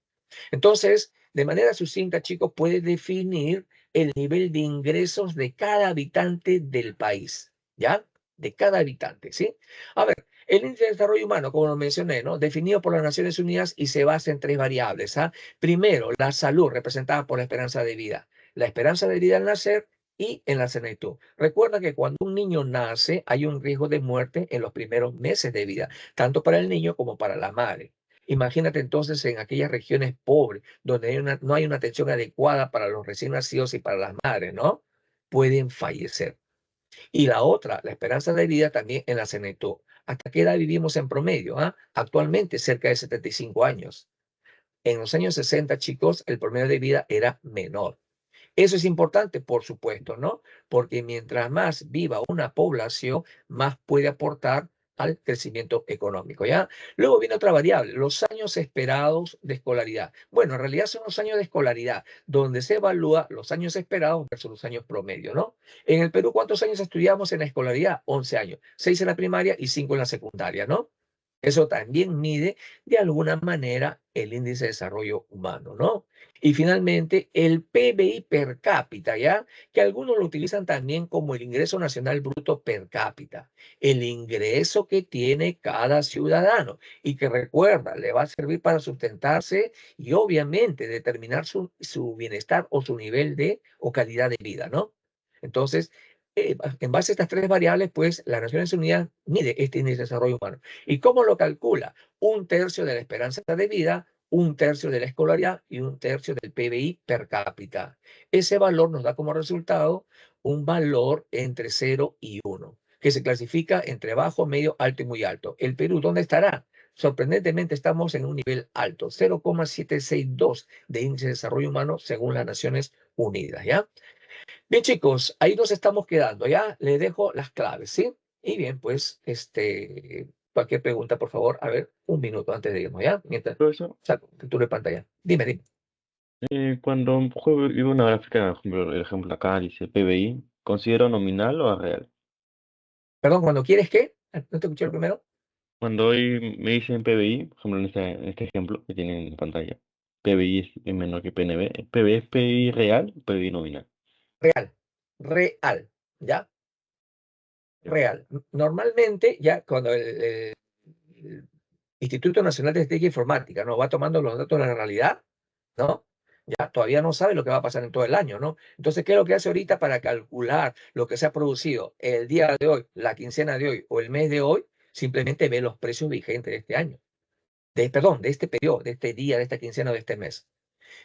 [SPEAKER 1] Entonces, de manera sucinta, chicos, puede definir el nivel de ingresos de cada habitante del país, ¿ya? De cada habitante, ¿sí? A ver, el índice de desarrollo humano, como lo mencioné, ¿no? Definido por las Naciones Unidas y se basa en tres variables, ¿ah? Primero, la salud, representada por la esperanza de vida. La esperanza de vida al nacer y en la senectud. Recuerda que cuando un niño nace, hay un riesgo de muerte en los primeros meses de vida, tanto para el niño como para la madre. Imagínate entonces en aquellas regiones pobres, donde no hay una atención adecuada para los recién nacidos y para las madres, ¿no? Pueden fallecer. Y la otra, la esperanza de vida también en la senectud. ¿Hasta qué edad vivimos en promedio? ¿Ah? Actualmente cerca de 75 años. En los años 60, chicos, el promedio de vida era menor. Eso es importante, por supuesto, ¿no? Porque mientras más viva una población, más puede aportar al crecimiento económico, ¿ya? Luego viene otra variable, los años esperados de escolaridad. Bueno, en realidad son los años de escolaridad, donde se evalúa los años esperados versus los años promedio, ¿no? En el Perú, ¿cuántos años estudiamos en la escolaridad? 11 años, 6 en la primaria y 5 en la secundaria, ¿no? Eso también mide de alguna manera el índice de desarrollo humano, ¿no? Y finalmente, el PBI per cápita, ¿ya? Que algunos lo utilizan también como el ingreso nacional bruto per cápita, el ingreso que tiene cada ciudadano y que recuerda, le va a servir para sustentarse y obviamente determinar su bienestar o su nivel de o calidad de vida, ¿no? Entonces, en base a estas tres variables, pues las Naciones Unidas mide este índice de desarrollo humano. ¿Y cómo lo calcula? Un tercio de la esperanza de vida, un tercio de la escolaridad y un tercio del PBI per cápita. Ese valor nos da como resultado un valor entre 0 y 1, que se clasifica entre bajo, medio, alto y muy alto. ¿El Perú dónde estará? Sorprendentemente estamos en un nivel alto, 0,762 de índice de desarrollo humano según las Naciones Unidas, ¿ya? Bien, chicos, ahí nos estamos quedando, ¿ya? Les dejo las claves, ¿sí? Y bien, pues, cualquier pregunta, por favor, a ver, un minuto antes de irnos, ¿ya? Mientras
[SPEAKER 3] Profesor,
[SPEAKER 1] saco captura de pantalla. Dime, dime.
[SPEAKER 3] cuando veo una gráfica, por ejemplo, el ejemplo acá dice PBI, ¿considero nominal o real?
[SPEAKER 1] Perdón, cuando quieres qué? ¿No te escuché el primero?
[SPEAKER 3] Cuando hoy me dicen PBI, por ejemplo, en este ejemplo que tienen en pantalla, PBI es menor que PNB, ¿PBI es PBI real o PBI nominal?
[SPEAKER 1] Real, real, ¿ya?
[SPEAKER 3] Ya.
[SPEAKER 1] Real. Normalmente, ya cuando el Instituto Nacional de Estadística e Informática nos va tomando los datos de la realidad, ¿no? Ya, todavía no sabe lo que va a pasar en todo el año, ¿no? Entonces, ¿qué es lo que hace ahorita para calcular lo que se ha producido el día de hoy, la quincena de hoy o el mes de hoy? Simplemente ve los precios vigentes de este año, perdón, de este periodo, de este día, de esta quincena o de este mes.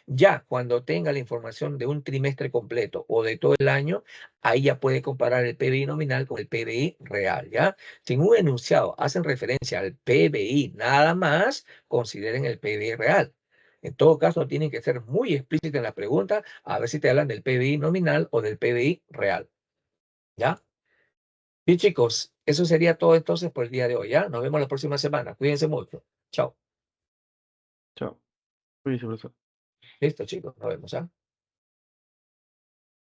[SPEAKER 1] Ya cuando tenga la información de un trimestre completo o de todo el año, ahí ya puede comparar el PBI nominal con el PBI real, ¿ya? Si en un enunciado hacen referencia al PBI nada más, consideren el PBI real. En todo caso, tienen que ser muy explícitos en la pregunta, a ver si te hablan del PBI nominal o del PBI real, ¿ya? Bien, chicos, eso sería todo entonces por el día de hoy, ¿ya? Nos vemos la próxima semana. Cuídense mucho. Chao.
[SPEAKER 3] Chao. Cuídense, profesor.
[SPEAKER 1] Listo, chicos, nos vemos, ¿ah?